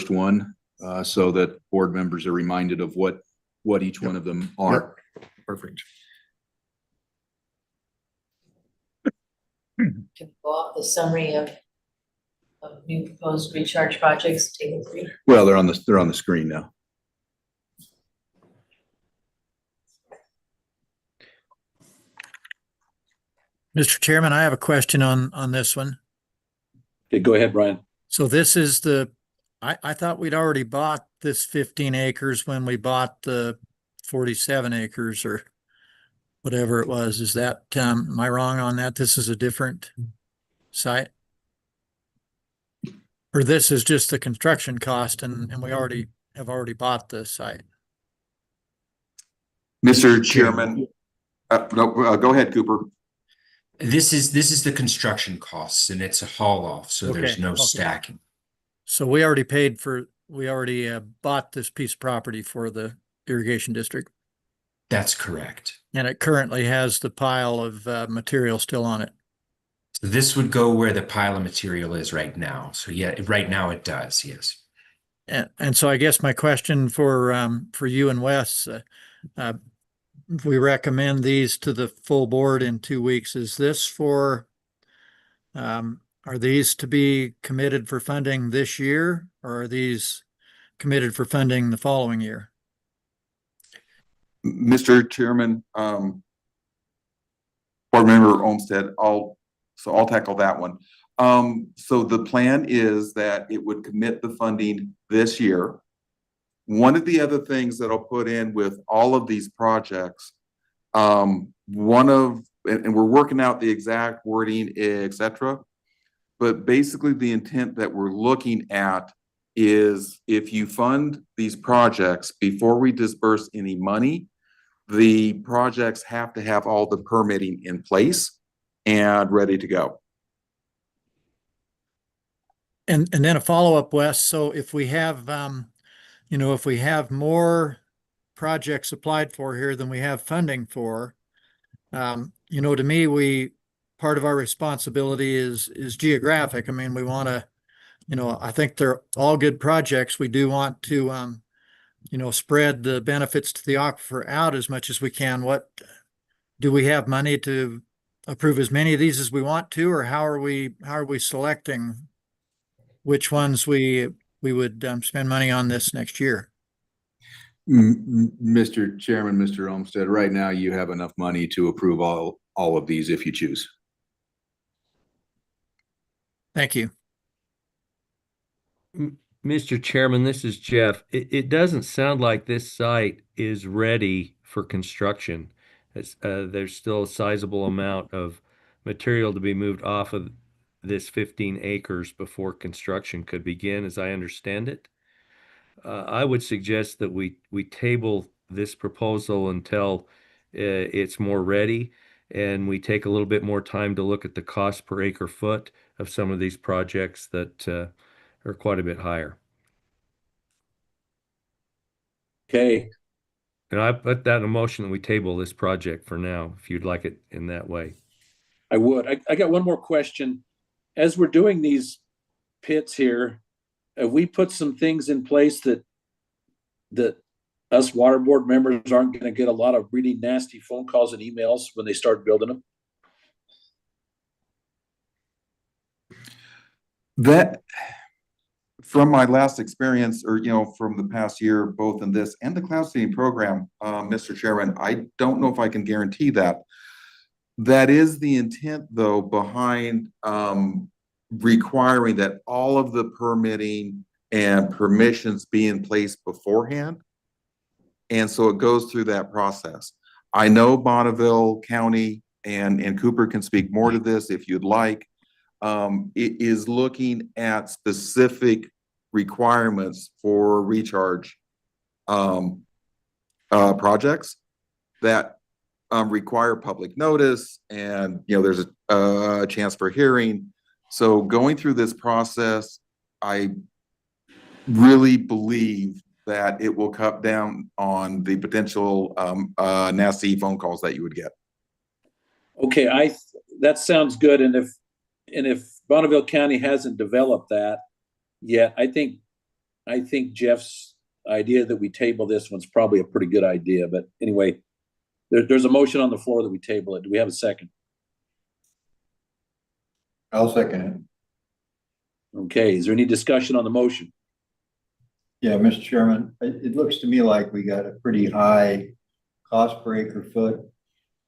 one, so that board members are reminded of what each one of them are. Yep. Perfect. Can we go off the summary of new proposed recharge projects, table 3? Well, they're on the screen now. Mr. Chairman, I have a question on this one. Okay, go ahead, Brian. So this is I thought we'd already bought this 15 acres when we bought the 47 acres or whatever it was. Is that, am I wrong on that? This is a different site? Or this is just the construction cost and we have already bought the site? Mr. Chairman, go ahead, Cooper. This is the construction costs, and it's a haul off, so there's no stacking. So we already bought this piece of property for the irrigation district. That's correct. And it currently has the pile of material still on it. This would go where the pile of material is right now. So yeah, right now it does, yes. And so I guess my question for you and Wes, if we recommend these to the full board in 2 weeks, is this are these to be committed for funding this year, or are these committed for funding the following year? Mr. Chairman, Board Member Olmstead, I'll tackle that one. So the plan is that it would commit the funding this year. One of the other things that I'll put in with all of these projects, and we're working out the exact wording, et cetera, but basically the intent that we're looking at is if you fund these projects before we disperse any money, the projects have to have all the permitting in place and ready to go. And then a follow-up, Wes. So if we have, if we have more projects applied for here than we have funding for, to me, part of our responsibility is geographic. I mean, we want to, I think they're all good projects. We do want to, spread the benefits to the aquifer out as much as we can. Do we have money to approve as many of these as we want to, or how are we selecting which ones we would spend money on this next year? Mr. Chairman, Mr. Olmstead, right now you have enough money to approve all of these if you choose. Thank you. Mr. Chairman, this is Jeff. It doesn't sound like this site is ready for construction. There's still a sizable amount of material to be moved off of this 15 acres before construction could begin, as I understand it. I would suggest that we table this proposal until it's more ready, and we take a little bit more time to look at the cost per acre foot of some of these projects that are quite a bit higher. Okay. And I put that in a motion that we table this project for now, if you'd like it in that way. I would. I got one more question. As we're doing these pits here, have we put some things in place that us water board members aren't going to get a lot of really nasty phone calls and emails when they start building them? That, from my last experience, or from the past year, both in this and the cloud seeding program, Mr. Chairman, I don't know if I can guarantee that. That is the intent, though, behind requiring that all of the permitting and permissions be in place beforehand. And so it goes through that process. I know Bonneville County and Cooper can speak more to this if you'd like. It is looking at specific requirements for recharge projects that require public notice, and there's a chance for hearing. So going through this process, I really believe that it will cut down on the potential nasty phone calls that you would get. Okay, that sounds good. And if Bonneville County hasn't developed that yet, I think Jeff's idea that we table this one's probably a pretty good idea. But anyway, there's a motion on the floor that we table it. Do we have a second? I'll second it. Okay, is there any discussion on the motion? Yeah, Mr. Chairman, it looks to me like we got a pretty high cost per acre foot,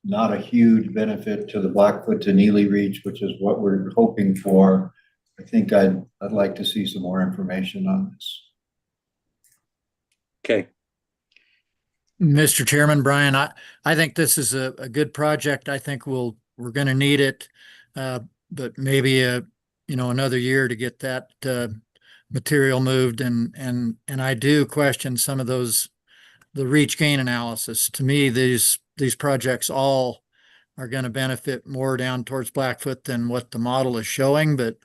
not a huge benefit to the Blackfoot to Neely Reach, which is what we're hoping for. I think I'd like to see some more information on this. Okay. Mr. Chairman, Brian, I think this is a good project. I think we're going to need it, but maybe another year to get that material moved, and I do question some of the reach gain analysis. To me, these projects all are going to benefit more down towards Blackfoot than what the model is showing, but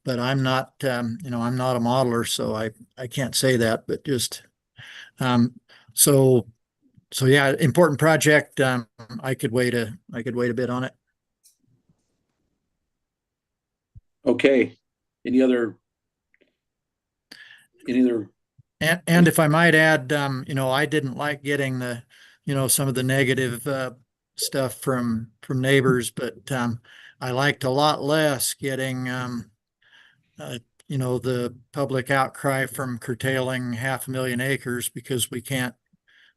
I'm not I'm not a modeler, so I can't say that, but just so yeah, important project. I could wait a bit on it. Okay, any other? And if I might add, I didn't like getting some of the negative stuff from neighbors, but I liked a lot less getting the public outcry from curtailing 500,000 acres because we can't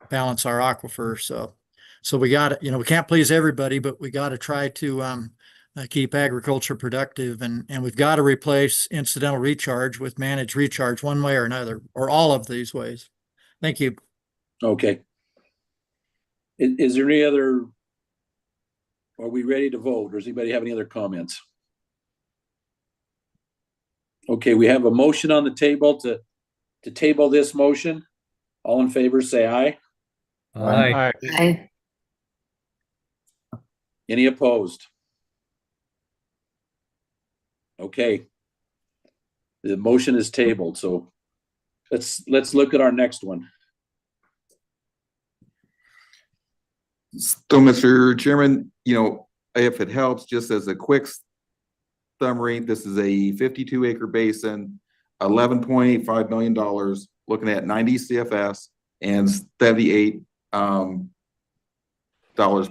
balance our aquifer. So we got to, we can't please everybody, but we got to try to keep agriculture productive, and we've got to replace incidental recharge with managed recharge one way or another, or all of these ways. Thank you. Okay. Is there any other, are we ready to vote, or does anybody have any other comments? Okay, we have a motion on the table to table this motion. All in favor, say aye. Aye. Aye. Any opposed? Okay. The motion is tabled, so let's look at our next one. So, Mr. Chairman, if it helps, just as a quick summary, this is a 52 acre basin, $11.85 million, looking at 90 CFS and $78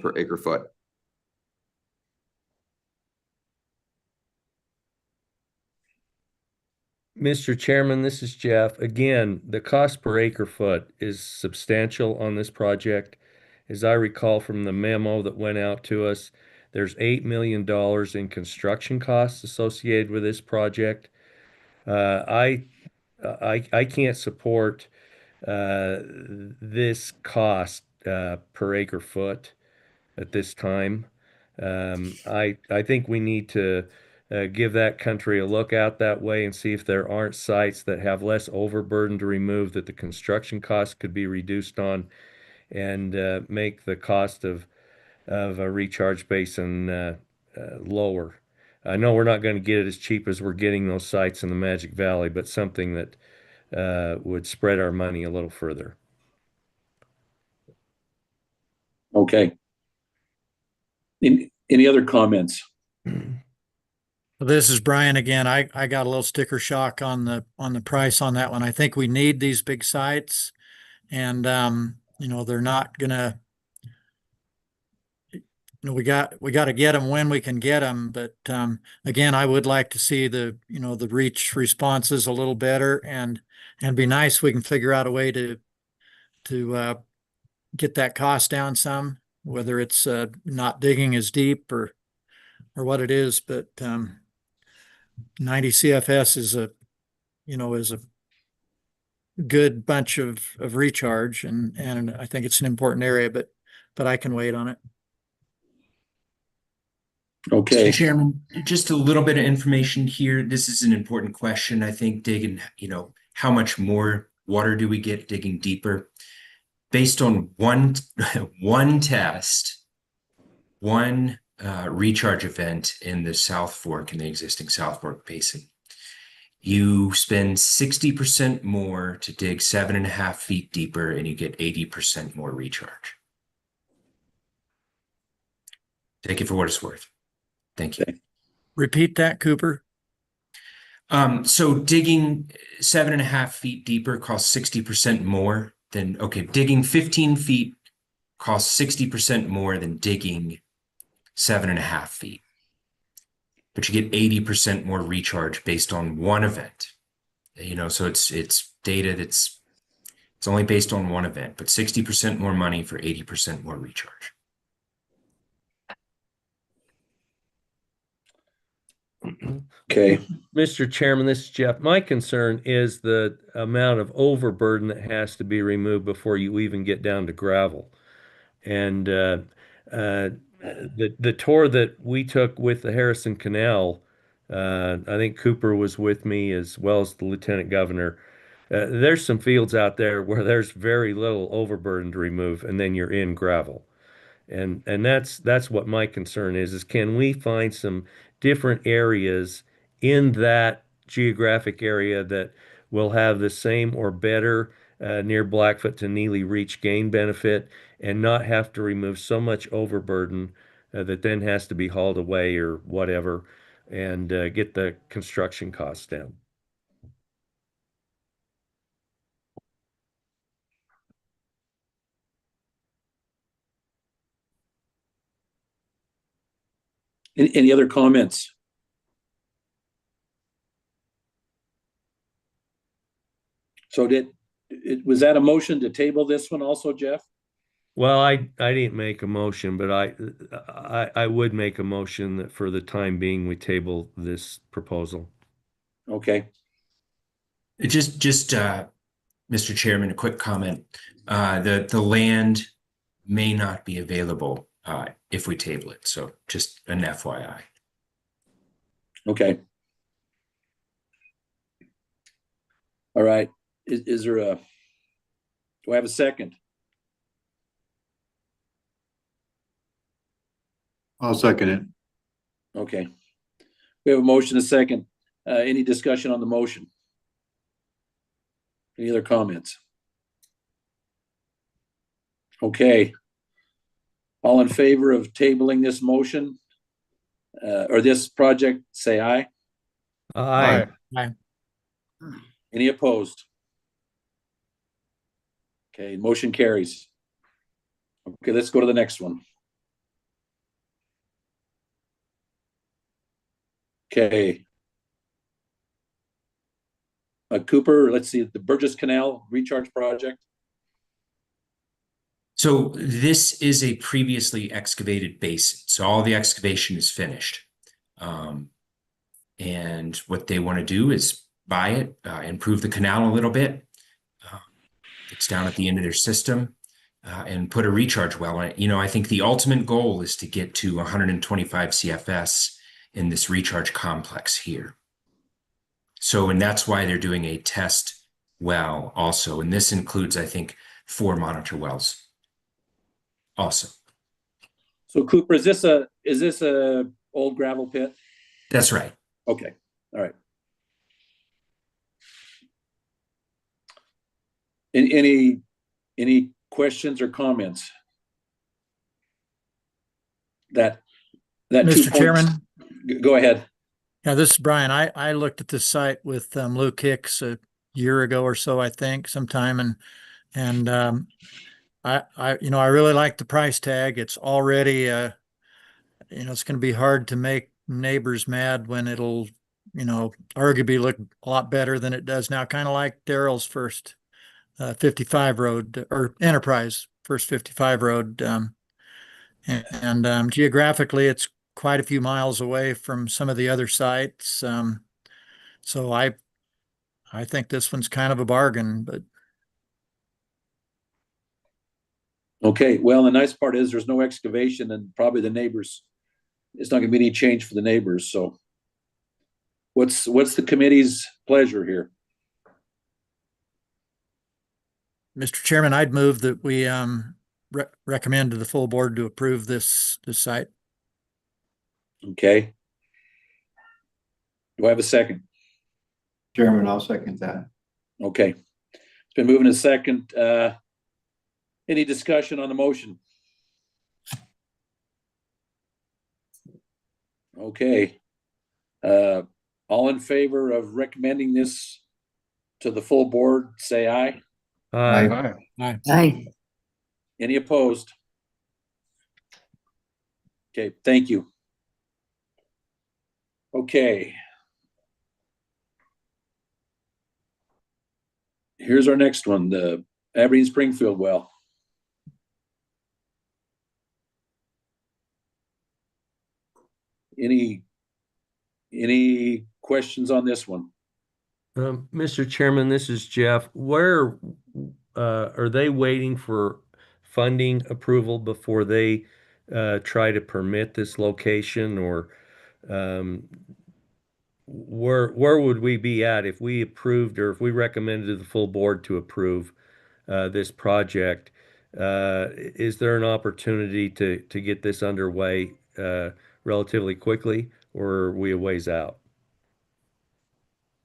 per acre foot. Mr. Chairman, this is Jeff. Again, the cost per acre foot is substantial on this project. As I recall from the memo that went out to us, there's $8 million in construction costs associated with this project. I can't support this cost per acre foot at this time. I think we need to give that country a look out that way and see if there aren't sites that have less overburden to remove that the construction costs could be reduced on, and make the cost of a recharge basin lower. I know we're not going to get it as cheap as we're getting those sites in the Magic Valley, but something that would spread our money a little further. Okay. Any other comments? This is Brian again. I got a little sticker shock on the price on that one. I think we need these big sites, and they're not gonna. We got to get them when we can get them. But again, I would like to see the reach responses a little better, and be nice if we can figure out a way to get that cost down some, whether it's not digging as deep or what it is. But 90 CFS is a good bunch of recharge, and I think it's an important area, but I can wait on it. Okay. Mr. Chairman, just a little bit of information here. This is an important question. I think digging, how much more water do we get digging deeper? Based on one test, one recharge event in the South Fork, in the existing South Fork Basin, you spend 60% more to dig 7.5 feet deeper, and you get 80% more recharge. Take it for what it's worth. Thank you. Repeat that, Cooper. So digging 7.5 feet deeper costs 60% more than, digging 15 feet costs 60% more than digging 7.5 feet. But you get 80% more recharge based on one event. So it's data it's only based on one event, but 60% more money for 80% more recharge. Okay. Mr. Chairman, this is Jeff. My concern is the amount of overburden that has to be removed before you even get down to gravel. And the tour that we took with the Harrison Canal, I think Cooper was with me as well as the Lieutenant Governor. There's some fields out there where there's very little overburden to remove, and then you're in gravel. And that's what my concern is can we find some different areas in that geographic area that will have the same or better near Blackfoot to Neely Reach gain benefit, and not have to remove so much overburden that then has to be hauled away or whatever. and get the construction costs down. Any other comments? So was that a motion to table this one also, Jeff? Well, I didn't make a motion, but I would make a motion that for the time being, we table this proposal. Okay. Just, Mr. Chairman, a quick comment. The land may not be available if we table it. So just an FYI. Okay. All right. Is there do I have a second? I'll second it. Okay. We have a motion, a second. Any discussion on the motion? Any other comments? Okay. All in favor of tabling this motion or this project, say aye. Aye. Aye. Any opposed? Okay, motion carries. Okay, let's go to the next one. Okay. Cooper, let's see, the Burgess Canal Recharge Project. So this is a previously excavated basin. So all the excavation is finished. And what they want to do is buy it, improve the canal a little bit. It's down at the end of their system and put a recharge well on it. You know, I think the ultimate goal is to get to 125 CFS in this recharge complex here. So, and that's why they're doing a test well also. And this includes, I think, 4 monitor wells also. So Cooper, is this a old gravel pit? That's right. Okay, all right. Any questions or comments? That Mr. Chairman? Go ahead. Yeah, this is Brian. I looked at this site with Luke Hicks a year ago or so, I think, sometime, and I really like the price tag. It's already it's going to be hard to make neighbors mad when it'll arguably look a lot better than it does now, kind of like Daryl's first 55 road or Enterprise first 55 road. And geographically, it's quite a few miles away from some of the other sites. So I think this one's kind of a bargain, but. Okay, well, the nice part is there's no excavation and probably the neighbors, it's not gonna be any change for the neighbors, so. What's the committee's pleasure here? Mr. Chairman, I'd move that we recommend to the full board to approve this site. Okay. Do I have a second? Chairman, I'll second that. Okay. It's been moving a second. Any discussion on the motion? Okay. All in favor of recommending this to the full board, say aye. Aye. Aye. Aye. Any opposed? Okay, thank you. Okay. Here's our next one, the Aberdeen Springfield well. Any questions on this one? Mr. Chairman, this is Jeff. Where are they waiting for funding approval before they try to permit this location, or where would we be at if we approved or if we recommended to the full board to approve this project? Is there an opportunity to get this underway relatively quickly, or are we a ways out?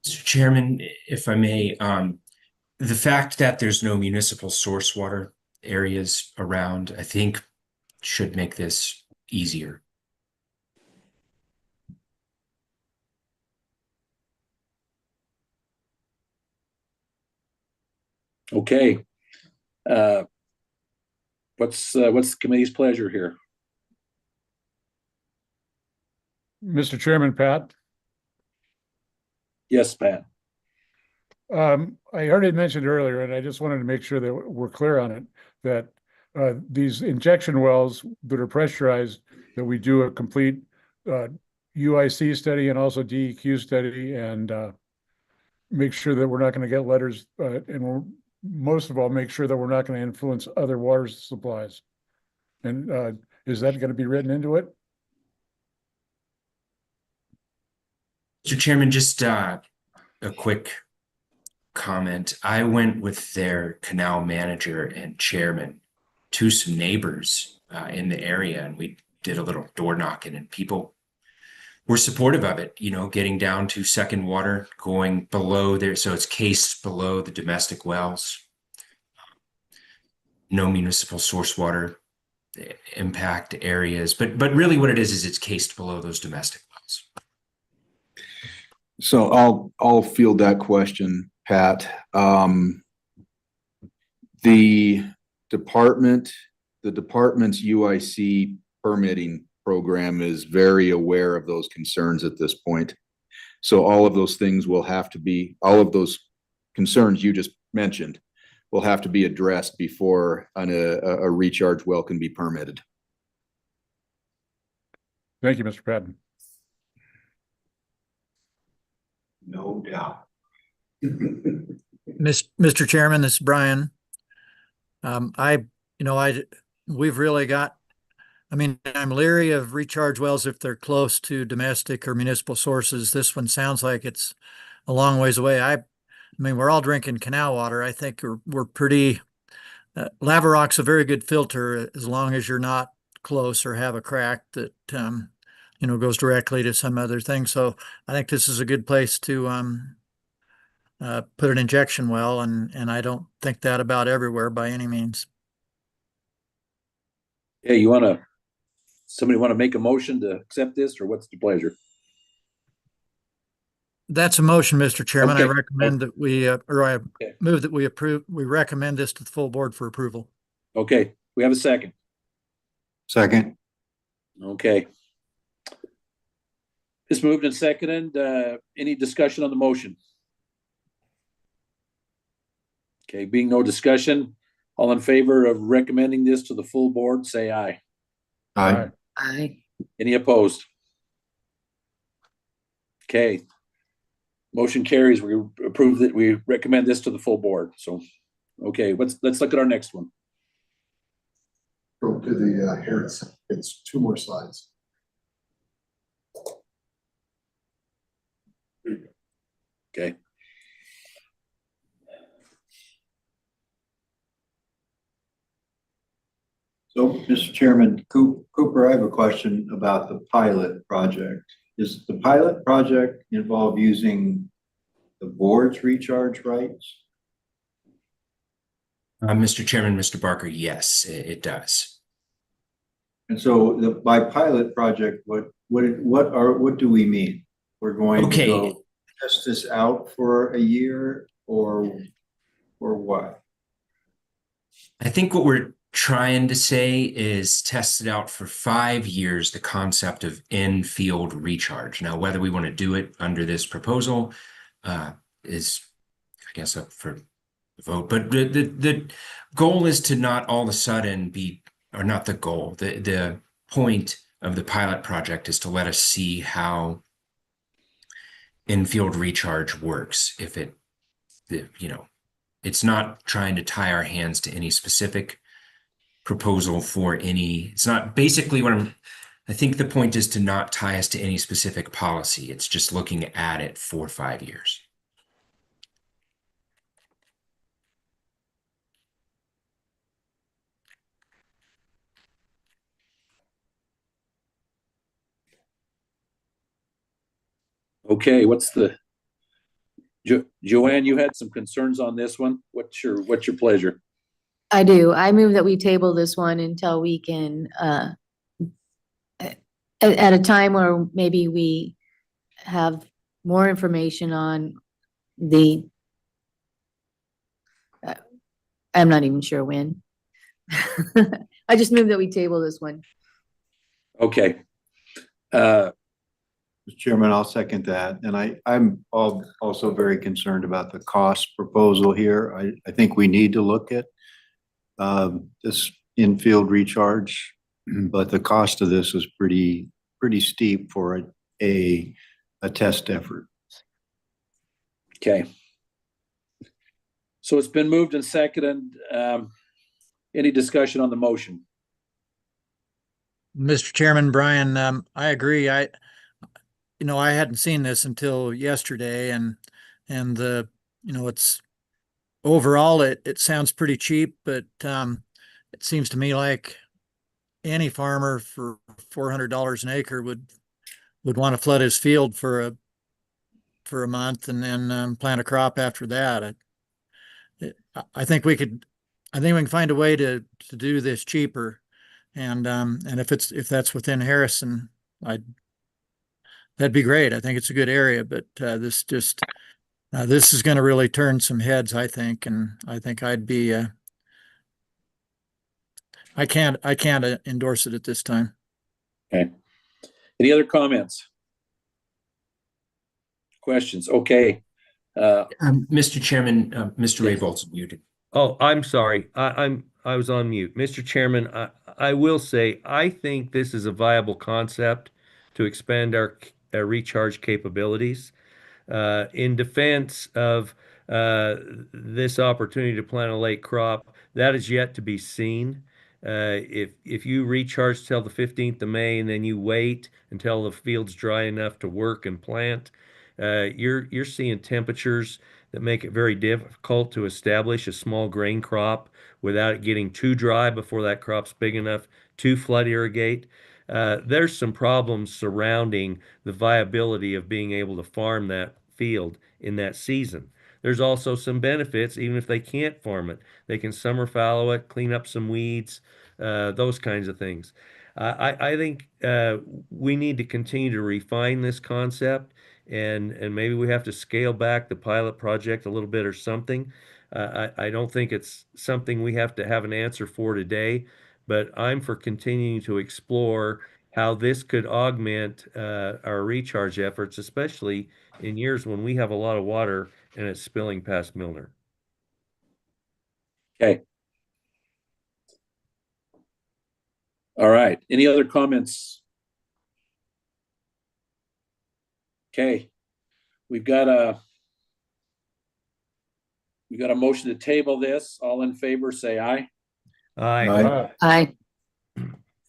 Mr. Chairman, if I may, the fact that there's no municipal source water areas around, I think should make this easier. Okay. What's the committee's pleasure here? Mr. Chairman, Pat, Yes, Pat. I heard it mentioned earlier, and I just wanted to make sure that we're clear on it, that these injection wells that are pressurized, that we do a complete UIC study and also DEQ study, and make sure that we're not going to get letters, and most of all, make sure that we're not going to influence other water supplies. And is that going to be written into it? Mr. Chairman, just a quick comment. I went with their canal manager and chairman to some neighbors in the area, and we did a little door knocking, and people were supportive of it, getting down to second water, going below there. So it's cased below the domestic wells. No municipal source water impact areas, but really what it is it's cased below those domestic wells. So I'll field that question, Pat. The department's UIC permitting program is very aware of those concerns at this point. So all of those concerns you just mentioned will have to be addressed before a recharge well can be permitted. Thank you, Mr. Patton. No doubt. Mr. Chairman, this is Brian. We've really got, I'm leery of recharge wells if they're close to domestic or municipal sources. This one sounds like it's a long ways away. We're all drinking canal water. I think we're pretty, Laverock's a very good filter as long as you're not close or have a crack that, goes directly to some other thing. So I think this is a good place to put an injection well, and I don't think that about everywhere by any means. Yeah, somebody want to make a motion to accept this, or what's the pleasure? That's a motion, Mr. Chairman. Okay. I recommend that move that we recommend this to the full board for approval. Okay, we have a second. Second. Okay. It's moved and seconded. Any discussion on the motion? Okay, being no discussion, all in favor of recommending this to the full board, say aye. Aye. Aye. Any opposed? Okay. Motion carries. We approve that we recommend this to the full board. So, okay, let's look at our next one. Go to the here, it's two more slides. Okay. So, Mr. Chairman, Cooper, I have a question about the pilot project. Does the pilot project involve using the board's recharge rights? Mr. Chairman, Mr. Barker, yes, it does. And so by pilot project, what do we mean? We're going to go test this out for a year or what? I think what we're trying to say is test it out for 5 years, the concept of in-field recharge. Now, whether we want to do it under this proposal is, I guess, up for vote. But the goal is to not all of a sudden or not the goal. The point of the pilot project is to let us see how in-field recharge works. It's not trying to tie our hands to any specific proposal it's not basically I think the point is to not tie us to any specific policy. It's just looking at it for 5 years. Okay, Joanne, you had some concerns on this one. What's your pleasure? I do. I move that we table this one until we can, at a time where maybe we have more information on the I'm not even sure when. I just moved that we table this one. Okay. Mr. Chairman, I'll second that. And I'm also very concerned about the cost proposal here. I think we need to look at this infield recharge, but the cost of this is pretty steep for a test effort. Okay. So it's been moved and seconded. Any discussion on the motion? Mr. Chairman, Brian, I agree. I hadn't seen this until yesterday and it's overall, it sounds pretty cheap, but, it seems to me like any farmer for $400 an acre would want to flood his field for a month and then, plant a crop after that. I think we can find a way to do this cheaper. And if that's within Harrison, that'd be great. I think it's a good area, but this is going to really turn some heads, I think, and I think I can't endorse it at this time. Okay. Any other comments? Questions? Okay. Mr. Chairman, Mr. Raybould's muted. Oh, I'm sorry. I was on mute. Mr. Chairman, I will say, I think this is a viable concept to expand our recharge capabilities. In defense of this opportunity to plant a late crop, that is yet to be seen. If you recharge till the 15th of May and then you wait until the field's dry enough to work and plant, you're seeing temperatures that make it very difficult to establish a small grain crop without it getting too dry before that crop's big enough to flood irrigate. There's some problems surrounding the viability of being able to farm that field in that season. There's also some benefits, even if they can't farm it. They can summer fallow it, clean up some weeds, those kinds of things. I think we need to continue to refine this concept, and maybe we have to scale back the pilot project a little bit or something. I don't think it's something we have to have an answer for today, but I'm for continuing to explore how this could augment our recharge efforts, especially in years when we have a lot of water and it's spilling past Milner. Okay. All right. Any other comments? Okay. We've got a motion to table this. All in favor, say aye. Aye. Aye.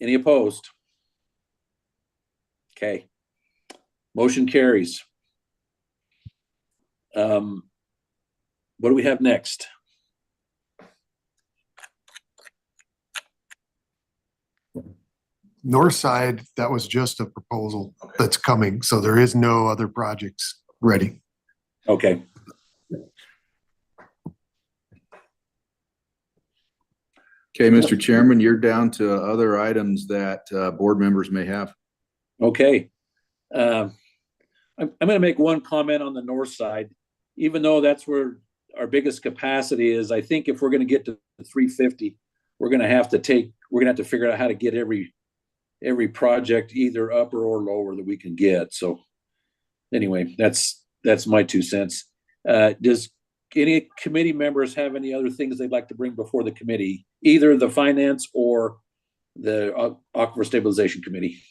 Any opposed? Okay. Motion carries. What do we have next? North side, that was just a proposal that's coming, so there is no other projects ready. Okay. Okay, Mr. Chairman, you're down to other items that board members may have. Okay. I'm going to make one comment on the north side. Even though that's where our biggest capacity is, I think if we're going to get to 350, we're going to have to figure out how to get every project either upper or lower that we can get. So anyway, that's my 2 cents. Does any committee members have any other things they'd like to bring before the committee, either the finance or the Aquifer Stabilization Committee?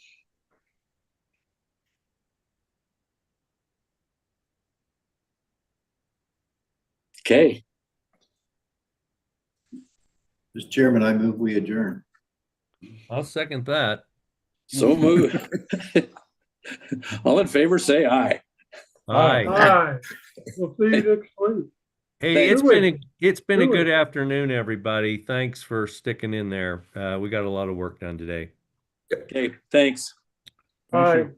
Okay. Mr. Chairman, I move we adjourn. I'll second that. So moved. All in favor, say aye. Aye. Aye. We'll see you next week. Hey, it's been a good afternoon, everybody. Thanks for sticking in there. We got a lot of work done today. Okay, thanks. Aye.